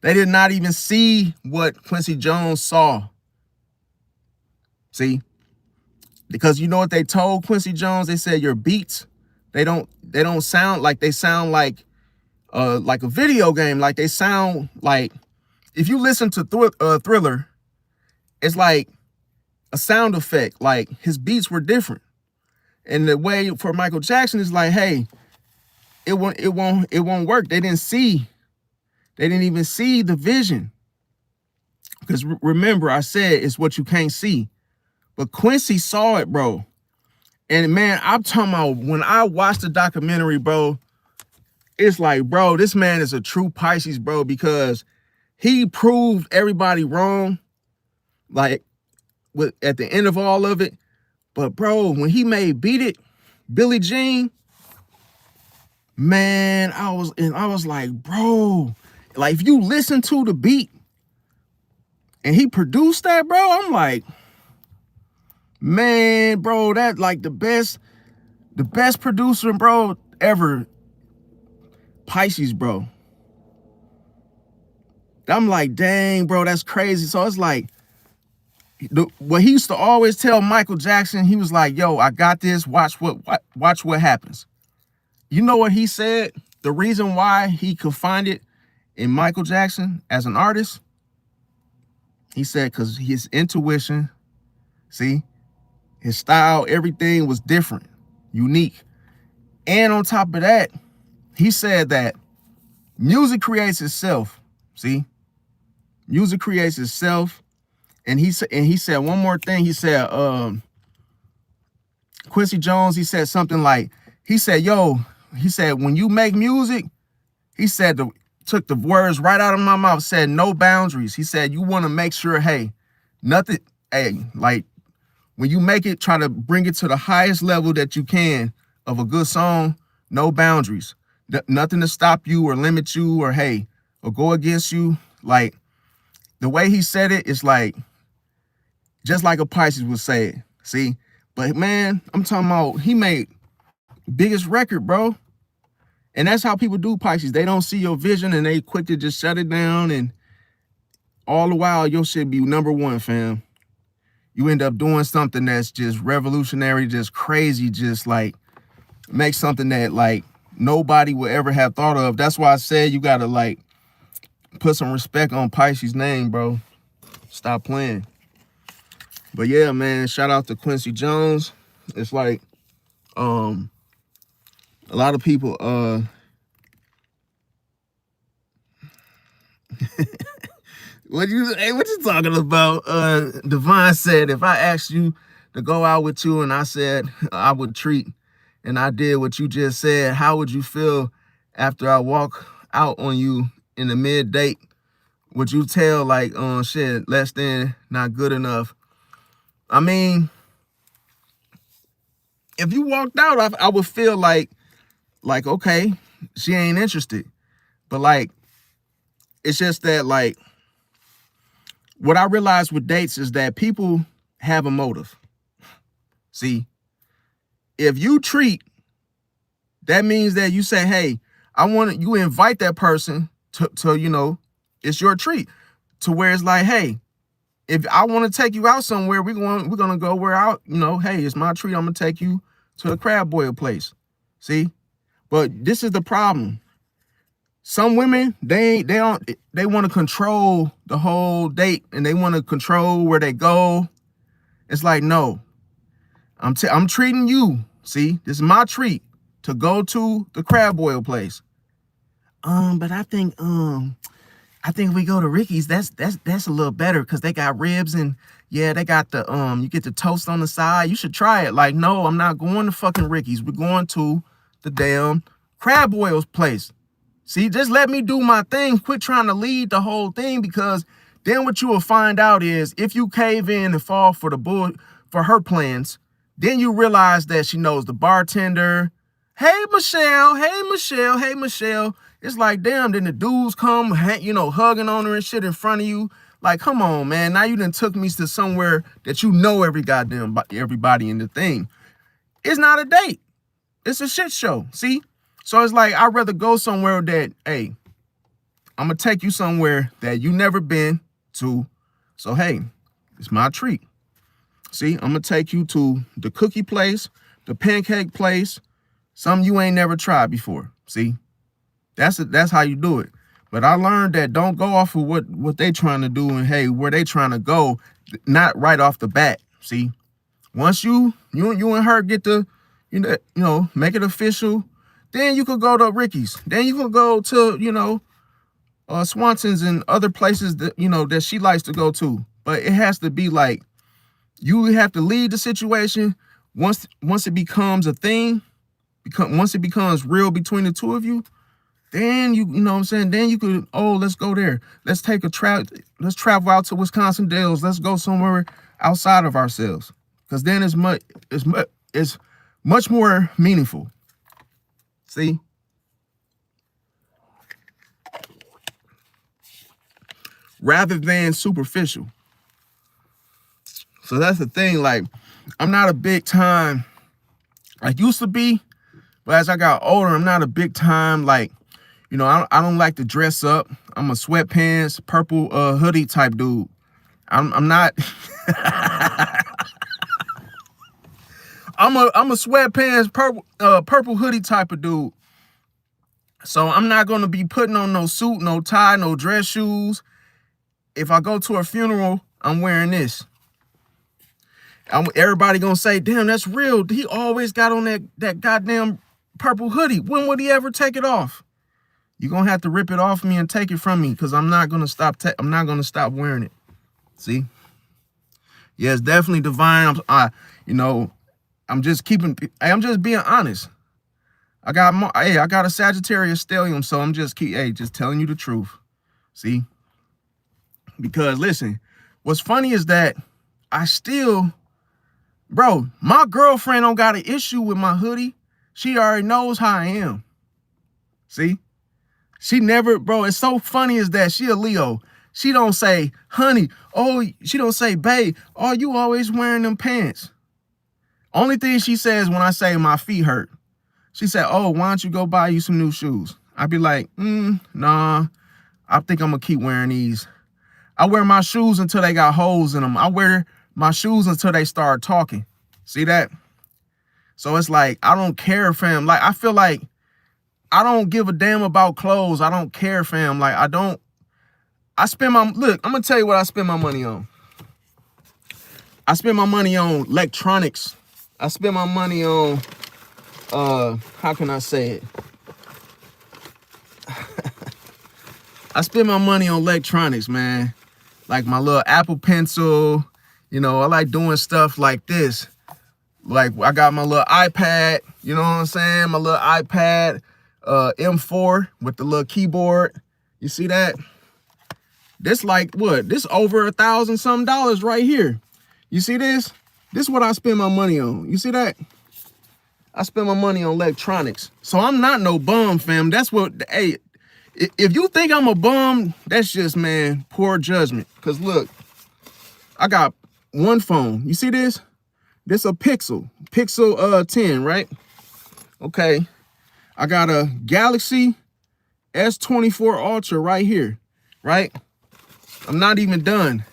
They did not even see what Quincy Jones saw. See, because you know what they told Quincy Jones? They said your beats, they don't sound like, they sound like a video game. Like they sound like, if you listen to Thriller, it's like a sound effect. Like his beats were different. And the way for Michael Jackson is like, hey, it won't work. They didn't even see the vision. Because remember, I said it's what you can't see. But Quincy saw it, bro. And man, I'm talking about, when I watched the documentary, bro, it's like, bro, this man is a true Pisces, bro, because he proved everybody wrong, like, at the end of all of it. But bro, when he made Beat It, Billie Jean, man, I was like, bro, like, if you listen to the beat and he produced that, bro, I'm like, man, bro, that like the best producer, bro, ever. Pisces, bro. I'm like, dang, bro, that's crazy. So it's like, what he used to always tell Michael Jackson, he was like, yo, I got this. Watch what happens. You know what he said? The reason why he could find it in Michael Jackson as an artist, he said, because his intuition, see, his style, everything was different, unique. And on top of that, he said that music creates itself. See, music creates itself. And he said one more thing. He said, Quincy Jones, he said something like, he said, when you make music, he said, took the words right out of my mouth, said no boundaries. He said, you want to make sure, hey, nothing, hey, like, when you make it, try to bring it to the highest level that you can of a good song, no boundaries. Nothing to stop you or limit you or, hey, or go against you. Like, the way he said it is like, just like a Pisces would say it, see? But man, I'm talking about, he made biggest record, bro. And that's how people do Pisces. They don't see your vision and they quick to just shut it down. And all the while, your shit be #1, fam. You end up doing something that's just revolutionary, just crazy, just like make something that like nobody would ever have thought of. That's why I said you gotta like put some respect on Pisces' name, bro. Stop playing. But yeah, man, shout out to Quincy Jones. It's like a lot of people what you talking about? Divine said, if I asked you to go out with you and I said I would treat and I did what you just said, how would you feel after I walk out on you in the mid-date? Would you tell like, shit, less than, not good enough? I mean, if you walked out, I would feel like, okay, she ain't interested. But like, it's just that like, what I realized with dates is that people have a motive. See, if you treat, that means that you say, hey, you invite that person to, you know, it's your treat, to where it's like, hey, if I want to take you out somewhere, we're gonna go where out, you know, hey, it's my treat. I'm gonna take you to a crab boil place. See? But this is the problem. Some women, they want to control the whole date and they want to control where they go. It's like, no, I'm treating you. See, this is my treat to go to the crab boil place. But I think if we go to Ricky's, that's a little better because they got ribs and yeah, they got the you get the toast on the side. You should try it. Like, no, I'm not going to fucking Ricky's. We're going to the damn crab boils place. See, just let me do my thing. Quit trying to lead the whole thing, because then what you will find out is if you cave in and fall for her plans, then you realize that she knows the bartender, hey, Michelle, hey, Michelle, hey, Michelle. It's like, damn, then the dudes come, you know, hugging on her and shit in front of you. Like, come on, man. Now you done took me to somewhere that you know everybody in the thing. It's not a date. It's a shit show. See? So it's like, I'd rather go somewhere that, hey, I'm going to take you somewhere that you never been to. So, hey, it's my treat. See, I'm going to take you to the cookie place, the pancake place, something you ain't never tried before. See, that's how you do it. But I learned that don't go off of what they trying to do and, hey, where they trying to go, not right off the bat. See, once you and her get to, you know, make it official, then you could go to Ricky's. Then you could go to, you know, Swanson's and other places that, you know, that she likes to go to. But it has to be like, you have to lead the situation. Once it becomes a thing, once it becomes real between the two of you, then you know what I'm saying, then you could, oh, let's go there. Let's take a let's travel out to Wisconsin Dells. Let's go somewhere outside of ourselves. Because then it's much more meaningful. See? Rather than superficial. So that's the thing. Like, I'm not a big time, I used to be, but as I got older, I'm not a big time, like, you know, I don't like to dress up. I'm a sweatpants, purple hoodie type dude. I'm not. I'm a sweatpants, purple hoodie type of dude. So I'm not gonna be putting on no suit, no tie, no dress shoes. If I go to a funeral, I'm wearing this. Everybody gonna say, damn, that's real. He always got on that goddamn purple hoodie. When would he ever take it off? You're gonna have to rip it off me and take it from me, because I'm not gonna stop wearing it. See? Yeah, it's definitely divine. You know, I'm just being honest. I got a Sagittarius stellium, so I'm just telling you the truth. See? Because listen, what's funny is that bro, my girlfriend don't got an issue with my hoodie. She already knows how I am. See? She never, bro, it's so funny is that she a Leo. She don't say, honey, oh, she don't say, babe, oh, you always wearing them pants. Only thing she says when I say my feet hurt, she said, oh, why don't you go buy you some new shoes? I'd be like, nah, I think I'm gonna keep wearing these. I wear my shoes until they got holes in them. I wear my shoes until they start talking. See that? So it's like, I don't care, fam. Like, I feel like I don't give a damn about clothes. I don't care, fam. Like, look, I'm gonna tell you what I spend my money on. I spend my money on electronics. I spend my money on, how can I say it? I spend my money on electronics, man. Like my little Apple Pencil. You know, I like doing stuff like this. Like, I got my little iPad, you know what I'm saying? My little iPad, M4 with the little keyboard. You see that? This like what? This over $1,000 some right here. You see this? This is what I spend my money on. You see that? I spend my money on electronics. So I'm not no bum, fam. That's what, hey, if you think I'm a bum, that's just, man, poor judgment. Cause look, I got one phone. You see this? This a Pixel 10, right? Okay. I got a Galaxy S24 Ultra right here, right? I'm not even done.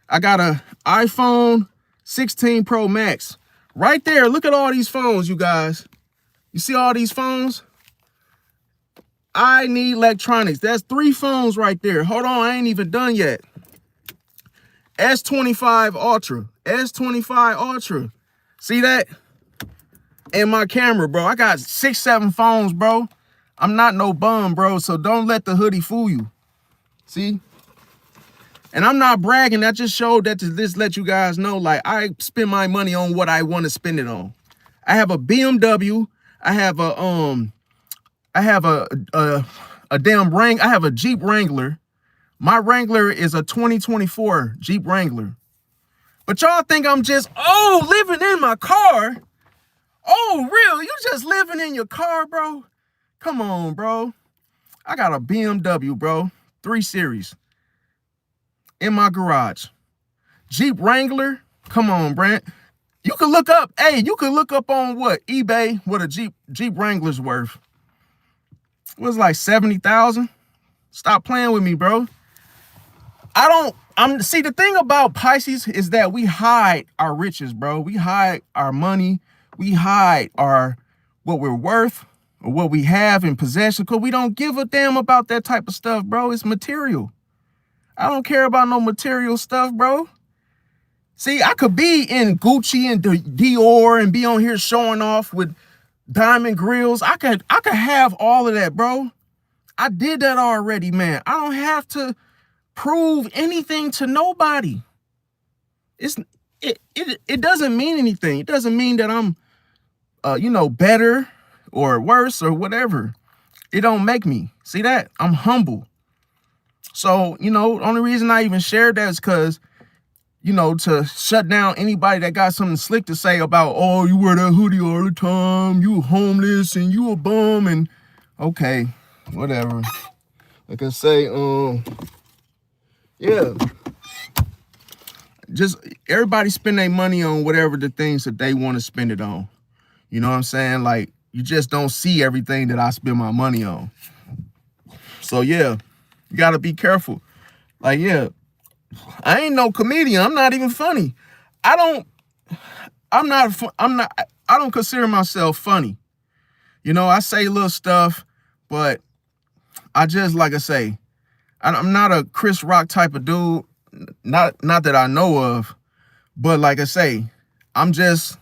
I got a iPhone 16 Pro Max right there. Look at all these phones, you guys. You see all these phones? I need electronics. That's 3 phones right there. Hold on, I ain't even done yet. S25 Ultra. S25 Ultra. See that? And my camera, bro. I got 6, 7 phones, bro. I'm not no bum, bro. So don't let the hoodie fool you. See? And I'm not bragging. I just showed that to just let you guys know, like, I spend my money on what I want to spend it on. I have a BMW. I have a Jeep Wrangler. My Wrangler is a 2024 Jeep Wrangler. But y'all think I'm just, living in my car. real, you just living in your car, bro? Come on, bro. I got a BMW, bro. 3 Series in my garage. Jeep Wrangler. Come on, Brent. You can look up, you can look up on what? eBay what a Jeep Wrangler's worth. It was like 70,000. Stop playing with me, bro. See, the thing about Pisces is that we hide our riches, bro. We hide our money. We hide what we're worth or what we have in possession, because we don't give a damn about that type of stuff, bro. It's material. I don't care about no material stuff, bro. See, I could be in Gucci and Dior and be on here showing off with diamond grills. I could have all of that, bro. I did that already, man. I don't have to prove anything to nobody. It doesn't mean anything. It doesn't mean that I'm better or worse or whatever. It don't make me. See that? I'm humble. So, the only reason I even shared that is because, to shut down anybody that got something slick to say about, oh, you wear that hoodie all the time, you homeless and you a bum, and okay, whatever. Like I say, yeah. Just everybody spend their money on whatever the things that they want to spend it on. You know what I'm saying? Like, you just don't see everything that I spend my money on. So yeah, you gotta be careful. Like, yeah, I ain't no comedian. I'm not even funny. I don't consider myself funny. I say little stuff, but I just, like I say, I'm not a Chris Rock type of dude. Not that I know of, but like I say, I just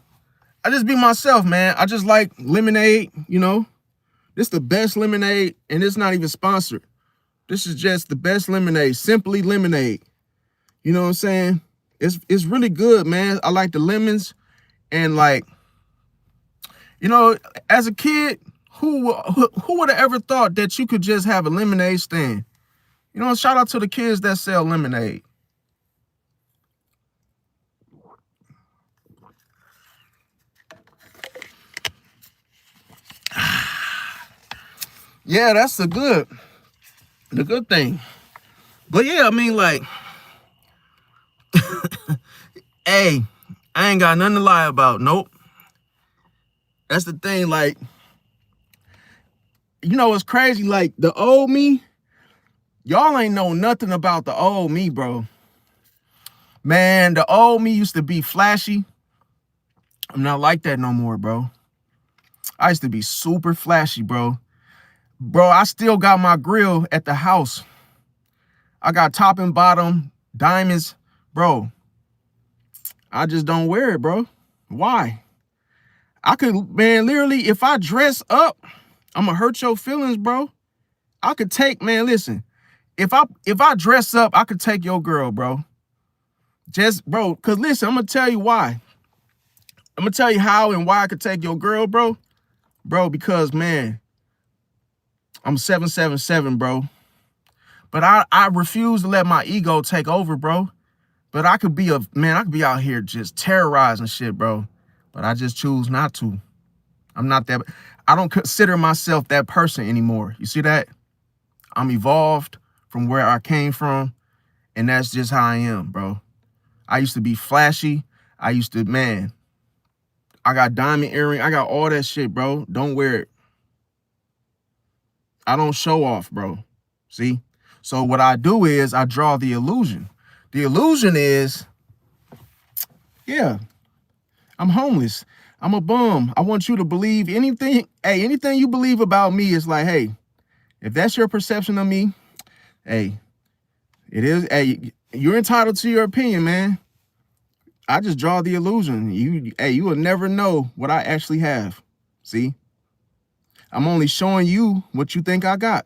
be myself, man. I just like lemonade, This is the best lemonade, and it's not even sponsored. This is just the best lemonade, Simply Lemonade. You know what I'm saying? It's really good, man. I like the lemons, and like, as a kid, who would have ever thought that you could just have a lemonade stand? Shout out to the kids that sell lemonade. Yeah, that's the good thing. But yeah, I mean, like, hey, I ain't got nothing to lie about. Nope. That's the thing. Like, it's crazy. Like, the old me, y'all ain't know nothing about the old me, bro. Man, the old me used to be flashy. I'm not like that no more, bro. I used to be super flashy, bro. Bro, I still got my grill at the house. I got top and bottom diamonds, bro. I just don't wear it, bro. Why? I could, man, literally, if I dress up, I'm gonna hurt your feelings, bro. I could take, man, listen, if I dress up, I could take your girl, bro. Just, bro, because listen, I'm gonna tell you why. I'm gonna tell you how and why I could take your girl, bro. Bro, because, man, I'm 777, bro. But I refuse to let my ego take over, bro. But I could be out here just terrorizing shit, bro. But I just choose not to. I don't consider myself that person anymore. You see that? I'm evolved from where I came from. And that's just how I am, bro. I used to be flashy. I got diamond earring. I got all that shit, bro. Don't wear it. I don't show off, bro. See? So what I do is I draw the illusion. The illusion is, yeah, I'm homeless. I'm a bum. I want you to believe anything. Hey, anything you believe about me is like, hey, if that's your perception of me, hey, it is. Hey, you're entitled to your opinion, man. I just draw the illusion. You will never know what I actually have. See? I'm only showing you what you think I got.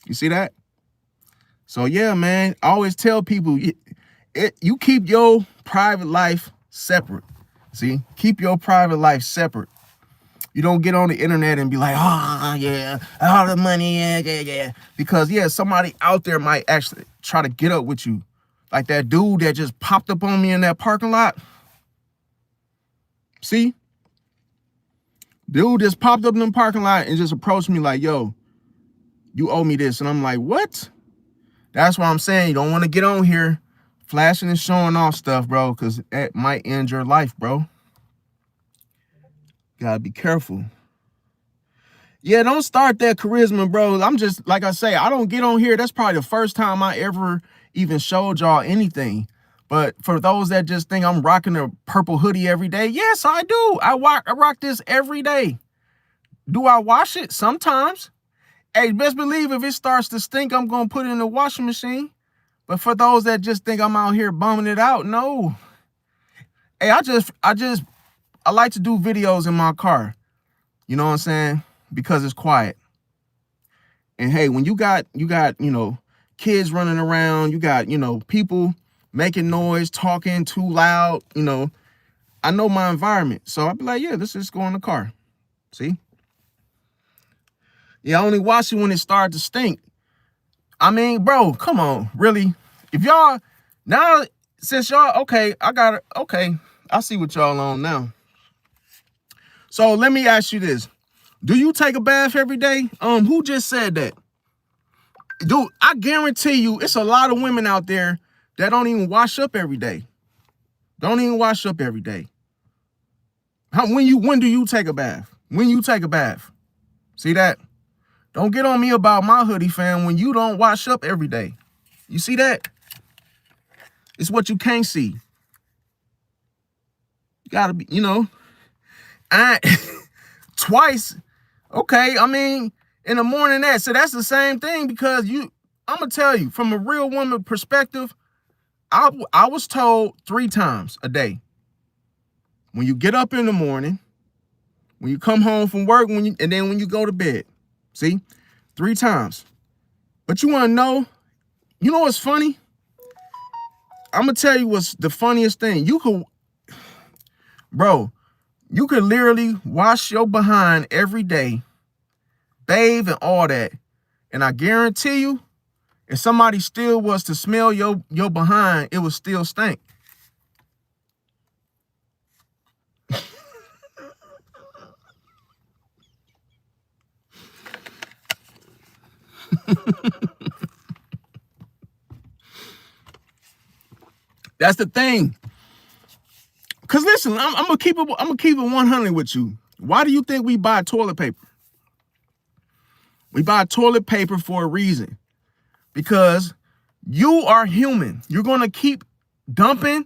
You see that? So yeah, man, I always tell people, you keep your private life separate. See? Keep your private life separate. You don't get on the internet and be like, yeah, all the money, yeah. Because, yeah, somebody out there might actually try to get up with you. Like that dude that just popped up on me in that parking lot. See? Dude just popped up in the parking lot and just approached me like, yo, you owe me this. And I'm like, what? That's why I'm saying you don't want to get on here flashing and showing off stuff, bro, because it might end your life, bro. Gotta be careful. Yeah, don't start that charisma, bro. I'm just, like I say, I don't get on here. That's probably the first time I ever even showed y'all anything. But for those that just think I'm rocking a purple hoodie every day, yes, I do. I rock this every day. Do I wash it? Sometimes. Hey, best believe if it starts to stink, I'm going to put it in the washing machine. But for those that just think I'm out here bumming it out, no. Hey, I like to do videos in my car. You know what I'm saying? Because it's quiet. And hey, when you got, kids running around, you got, people making noise, talking too loud, I know my environment. So I'd be like, yeah, let's just go in the car. See? Yeah, I only watch it when it started to stink. I mean, bro, come on, really? If y'all, now, since y'all, okay, I see what y'all on now. So let me ask you this. Do you take a bath every day? Who just said that? Dude, I guarantee you it's a lot of women out there that don't even wash up every day. Don't even wash up every day. When do you take a bath? When you take a bath? See that? Don't get on me about my hoodie, fam, when you don't wash up every day. You see that? It's what you can't see. You gotta be, twice. Okay, I mean, in the morning so that's the same thing because I'm gonna tell you, from a real woman perspective, I was told 3 times a day. When you get up in the morning, when you come home from work, and then when you go to bed. See? 3 times. But you want to know? You know what's funny? I'm going to tell you what's the funniest thing. You could literally wash your behind every day, bathe and all that. And I guarantee you, if somebody still was to smell your behind, it would still stink. That's the thing. Cause listen, I'm gonna keep it 100 with you. Why do you think we buy toilet paper? We buy toilet paper for a reason. Because you are human. You're gonna keep dumping,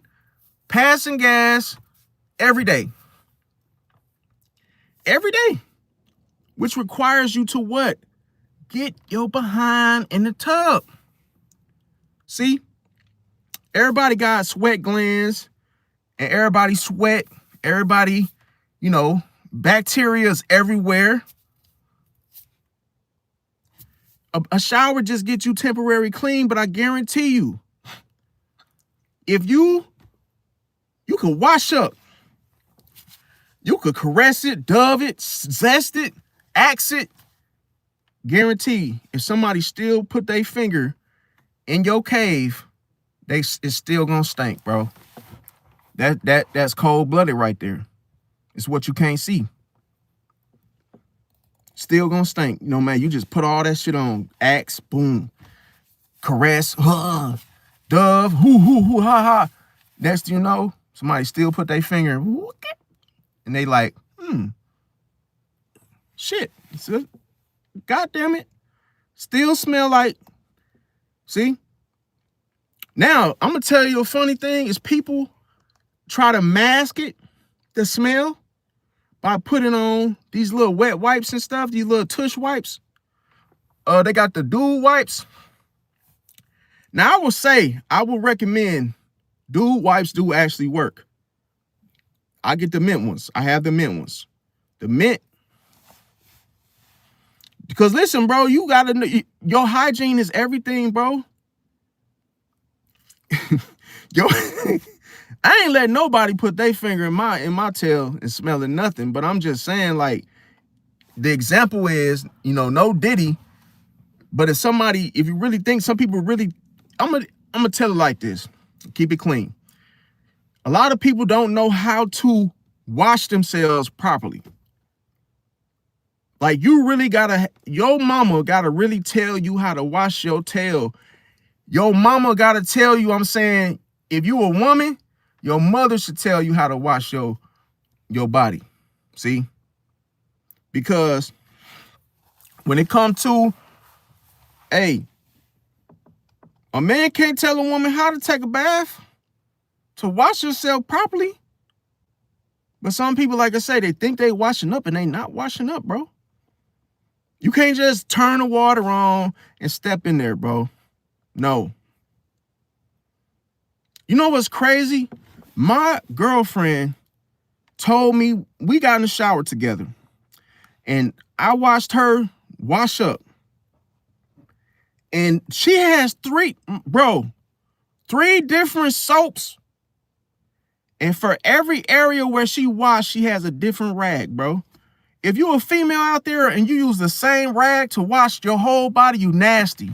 passing gas every day. Every day. Which requires you to what? Get your behind in the tub. See? Everybody got sweat glands and everybody sweat. Everybody, bacteria is everywhere. A shower just gets you temporary clean, but I guarantee you, if you could wash up, you could caress it, dove it, zest it, axe it, guarantee if somebody still put their finger in your cave, it's still gonna stink, bro. That's cold-blooded right there. It's what you can't see. Still gonna stink. Man, you just put all that shit on. Axe, boom. Caress, dove, hoo, ha, ha. Next thing you know, somebody still put their finger, and they like, shit. God damn it. Still smell like, see? Now, I'm going to tell you a funny thing is people try to mask it, the smell, by putting on these little wet wipes and stuff, these little tush wipes. They got the dude wipes. Now, I will recommend dude wipes do actually work. I get the mint ones. I have the mint ones. The mint. Because listen, bro, you got to, your hygiene is everything, bro. I ain't letting nobody put their finger in my tail and smelling nothing, but I'm just saying, like, the example is, no Diddy, but if you really think some people really, I'm gonna tell it like this, keep it clean. A lot of people don't know how to wash themselves properly. Like, you really gotta, your mama gotta really tell you how to wash your tail. Your mama gotta tell you, I'm saying, if you a woman, your mother should tell you how to wash your body. See? Because when it comes to, hey, a man can't tell a woman how to take a bath, to wash herself properly. But some people, like I say, they think they washing up and they not washing up, bro. You can't just turn the water on and step in there, bro. No. You know what's crazy? My girlfriend told me, we got in the shower together and I watched her wash up. And she has three different soaps. And for every area where she washed, she has a different rag, bro. If you're a female out there and you use the same rag to wash your whole body, you nasty.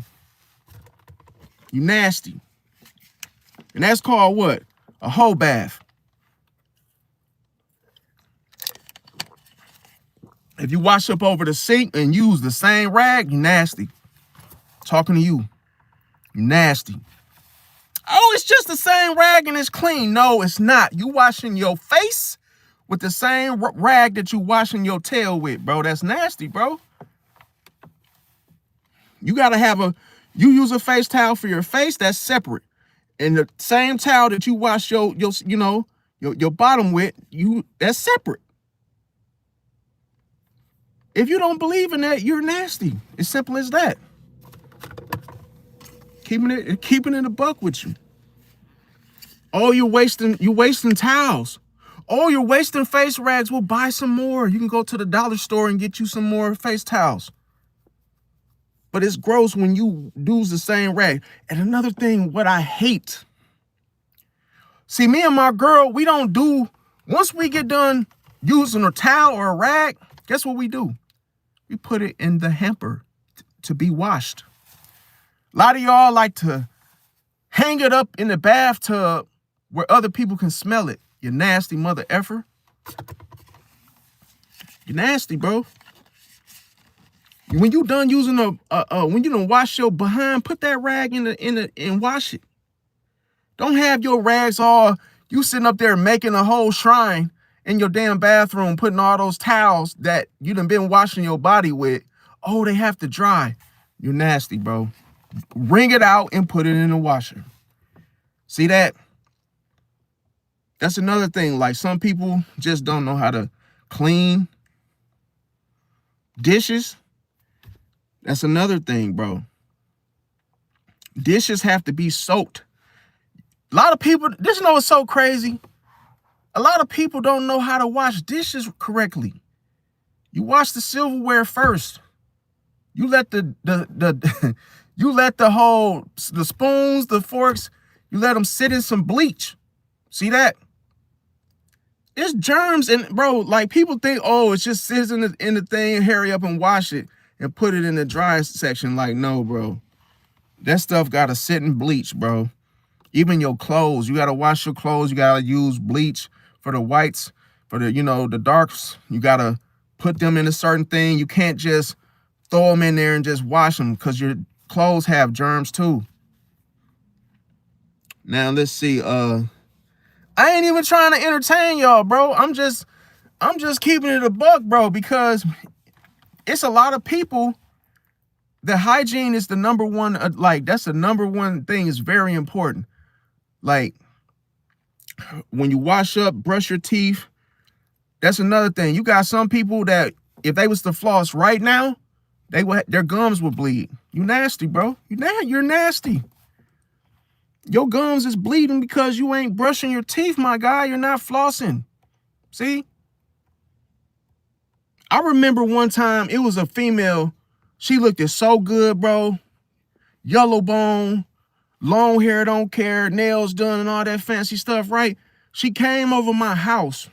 You nasty. And that's called what? A whole bath. If you wash up over the sink and use the same rag, you nasty. Talking to you. You nasty. Oh, it's just the same rag and it's clean. No, it's not. You washing your face with the same rag that you washing your tail with, bro. That's nasty, bro. You gotta have you use a face towel for your face, that's separate. And the same towel that you wash your bottom with, that's separate. If you don't believe in that, you're nasty. It's simple as that. Keeping it a buck with you. Oh, you're wasting towels. Oh, you're wasting face rags. We'll buy some more. You can go to the dollar store and get you some more face towels. But it's gross when you use the same rag. And another thing, what I hate. See, me and my girl, we don't do, once we get done using a towel or a rag, guess what we do? We put it in the hamper to be washed. A lot of y'all like to hang it up in the bathtub where other people can smell it. You nasty mother effer. You nasty, bro. When you done using when you done wash your behind, put that rag and wash it. Don't have your rags all, you sitting up there making a whole shrine in your damn bathroom, putting all those towels that you done been washing your body with. Oh, they have to dry. You're nasty, bro. Wring it out and put it in the washer. See that? That's another thing. Like, some people just don't know how to clean dishes. That's another thing, bro. Dishes have to be soaked. A lot of people, this know what's so crazy. A lot of people don't know how to wash dishes correctly. You wash the silverware first. You let the spoons, the forks, you let them sit in some bleach. See that? It's germs, and bro, like, people think, oh, it's just sits in the thing, hurry up and wash it and put it in the dry section. Like, no, bro. That stuff gotta sit in bleach, bro. Even your clothes, you gotta wash your clothes. You gotta use bleach for the whites, for the darks. You gotta put them in a certain thing. You can't just throw them in there and just wash them, because your clothes have germs too. Now let's see. I ain't even trying to entertain y'all, bro. I'm just keeping it a buck, bro, because it's a lot of people. The hygiene is the number one. That's the number one thing. Is very important. Like, when you wash up, brush your teeth. That's another thing. You got some people that if they was to floss right now, their gums would bleed. You nasty, bro. You're nasty. Your gums is bleeding because you ain't brushing your teeth, my guy. You're not flossing. See? I remember one time, it was a female. She looked so good, bro. Yellow bone, long hair, don't care, nails done and all that fancy stuff, right? She came over my house,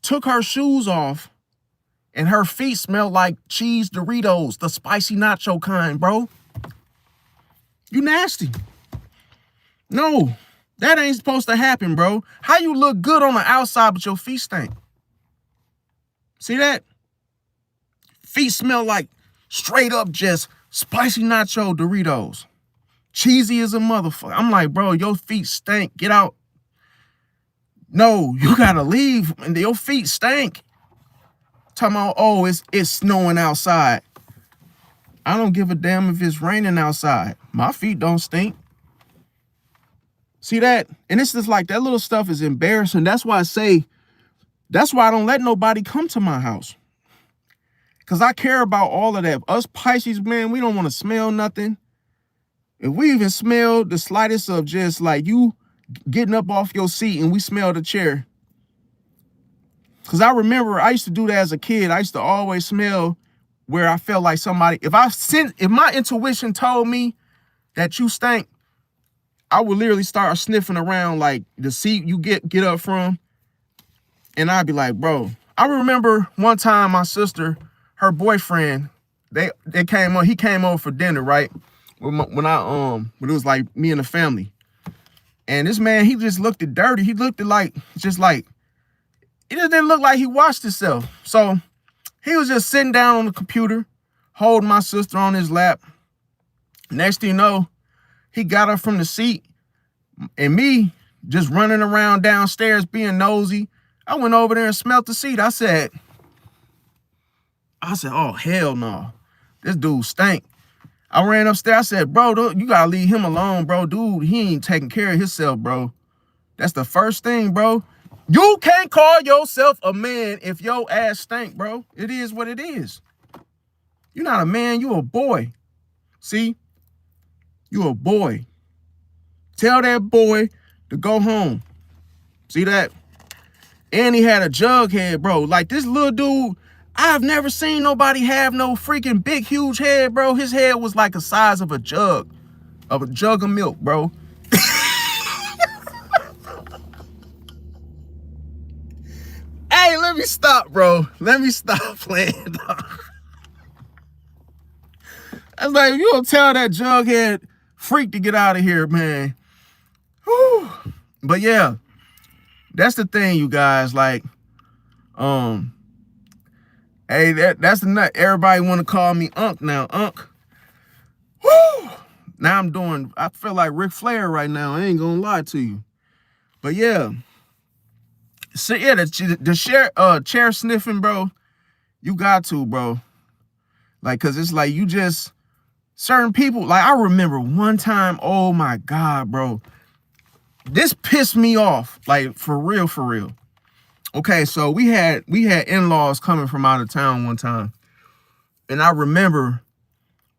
took her shoes off, and her feet smelled like cheese Doritos, the spicy nacho kind, bro. You nasty. No, that ain't supposed to happen, bro. How you look good on the outside, but your feet stink? See that? Feet smell like straight up just spicy nacho Doritos. Cheesy as a motherfucker. I'm like, bro, your feet stink. Get out. No, you gotta leave. And your feet stink. Talking about, oh, it's snowing outside. I don't give a damn if it's raining outside. My feet don't stink. See that? And it's just like that little stuff is embarrassing. That's why I don't let nobody come to my house. Because I care about all of that. Us Pisces, man, we don't want to smell nothing. If we even smell the slightest of just like you getting up off your seat and we smell the chair. Because I remember I used to do that as a kid. I used to always smell where I felt like somebody, if my intuition told me that you stank, I would literally start sniffing around like the seat you get up from. And I'd be like, bro, I remember one time my sister, her boyfriend, they came on, he came over for dinner, right? When it was like me and the family. And this man, he just looked at dirty. He looked at like, it just didn't look like he washed himself. So he was just sitting down on the computer, holding my sister on his lap. Next thing you know, he got up from the seat and me just running around downstairs being nosy. I went over there and smelled the seat. I said, oh, hell no. This dude stank. I ran upstairs. I said, bro, you gotta leave him alone, bro. Dude, he ain't taking care of himself, bro. That's the first thing, bro. You can't call yourself a man if your ass stink, bro. It is what it is. You're not a man, you a boy. See? You a boy. Tell that boy to go home. See that? And he had a jug head, bro. Like this little dude, I've never seen nobody have no freaking big, huge head, bro. His head was like the size of a jug of milk, bro. Hey, let me stop, bro. Let me stop playing, dog. I was like, you don't tell that jughead freak to get out of here, man. Whew. But yeah, that's the thing, you guys. Like, hey, that's the nut. Everybody want to call me Unc now, Unc. Woo! Now I feel like Ric Flair right now. I ain't gonna lie to you. But yeah. So yeah, the chair sniffing, bro. You got to, bro. Like, cause it's like you just certain people. Like I remember one time. Oh my God, bro. This pissed me off. Like for real, for real. Okay, so we had in-laws coming from out of town one time, and I remember,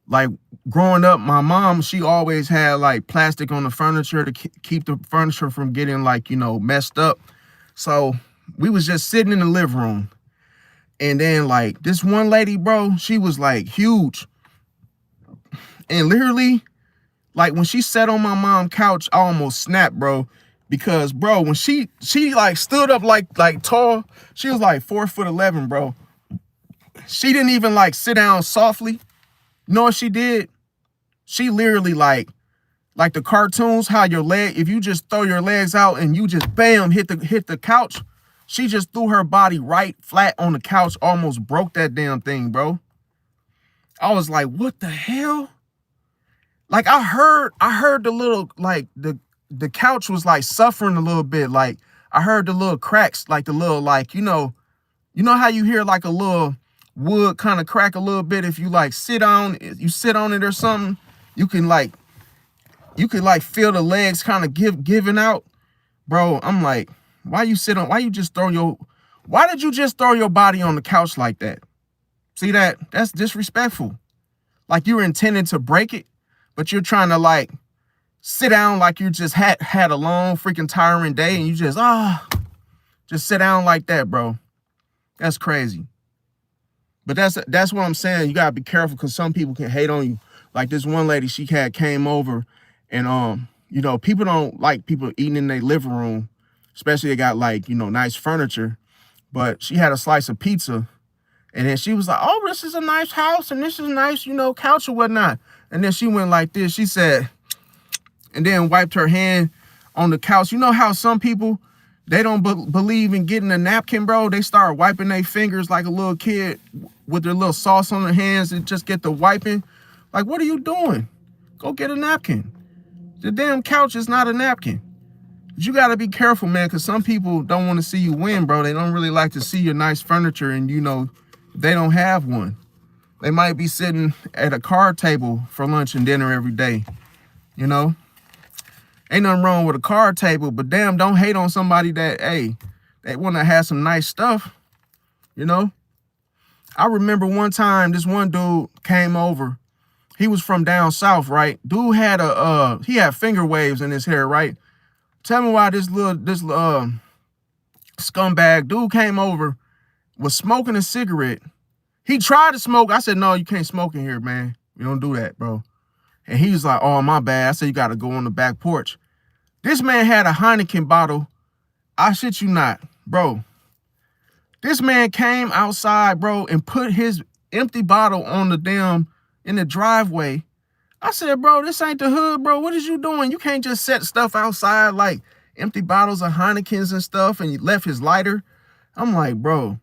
like growing up, my mom, she always had like plastic on the furniture to keep the furniture from getting like, you know, messed up. So we was just sitting in the living room. And then like this one lady, bro, she was like huge. And literally, like when she sat on my mom's couch, I almost snapped, bro. Because, bro, when she like stood up like tall, she was like 4'11", bro. She didn't even like sit down softly. You know what she did? She literally like the cartoons, how your leg, if you just throw your legs out and you just bam, hit the couch, she just threw her body right flat on the couch, almost broke that damn thing, bro. I was like, what the hell? Like I heard the little, like the couch was like suffering a little bit. Like I heard the little cracks, like the little, like, you know how you hear like a little wood kind of crack a little bit if you like sit on it or something. You can like feel the legs kind of giving out, bro. I'm like, why did you just throw your body on the couch like that? See that? That's disrespectful. Like you were intending to break it, but you're trying to like sit down like you just had a long freaking tiring day and you just sit down like that, bro. That's crazy. But that's what I'm saying. You gotta be careful because some people can hate on you. Like this one lady, she came over and you know, people don't like people eating in their living room, especially they got like, you know, nice furniture. But she had a slice of pizza and then she was like, oh, this is a nice house and this is a nice, you know, couch or whatnot. And then she went like this, she said, and then wiped her hand on the couch. You know how some people, they don't believe in getting a napkin, bro? They start wiping their fingers like a little kid with their little sauce on their hands and just get the wiping. Like, what are you doing? Go get a napkin. The damn couch is not a napkin. But you got to be careful, man, because some people don't want to see you win, bro. They don't really like to see your nice furniture, and, you know, they don't have one. They might be sitting at a card table for lunch and dinner every day, you know? Ain't nothing wrong with a card table, but damn, don't hate on somebody that, hey, they want to have some nice stuff, you know? I remember one time this one dude came over. He was from down south, right? Dude had he had finger waves in his hair, right? Tell me why this scumbag dude came over, was smoking a cigarette. He tried to smoke. I said, no, you can't smoke in here, man. You don't do that, bro. And he was like, oh, my bad. I said, you got to go on the back porch. This man had a Heineken bottle. I shit you not, bro. This man came outside, bro, and put his empty bottle on in the driveway. I said, bro, this ain't the hood, bro. What is you doing? You can't just set stuff outside like empty bottles of Heinekens and stuff, and you left his lighter. I'm like, bro,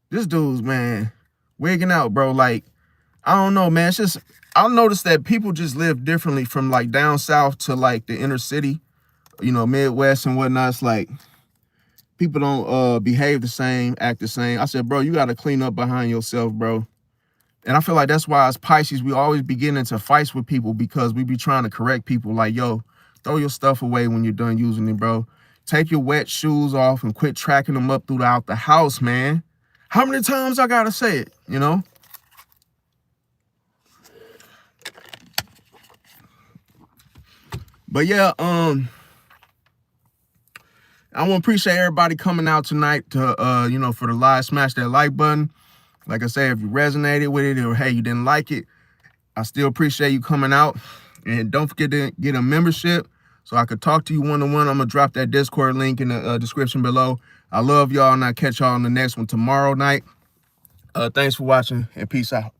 this dude's, man, wigging out, bro. Like, I don't know, man. It's just, I noticed that people just live differently from like down south to like the inner city, you know, Midwest and whatnot. It's like people don't behave the same, act the same. I said, bro, you got to clean up behind yourself, bro. And I feel like that's why as Pisces, we always be getting into fights with people because we be trying to correct people like, yo, throw your stuff away when you're done using it, bro. Take your wet shoes off and quit tracking them up throughout the house, man. How many times I got to say it, you know? But yeah, I want to appreciate everybody coming out tonight to, you know, for the live. Smash that like button. Like I say, if you resonated with it or, hey, you didn't like it, I still appreciate you coming out. And don't forget to get a membership so I could talk to you one-on-one. I'm going to drop that Discord link in the description below. I love y'all, and I'll catch y'all on the next one tomorrow night. Thanks for watching, and peace out.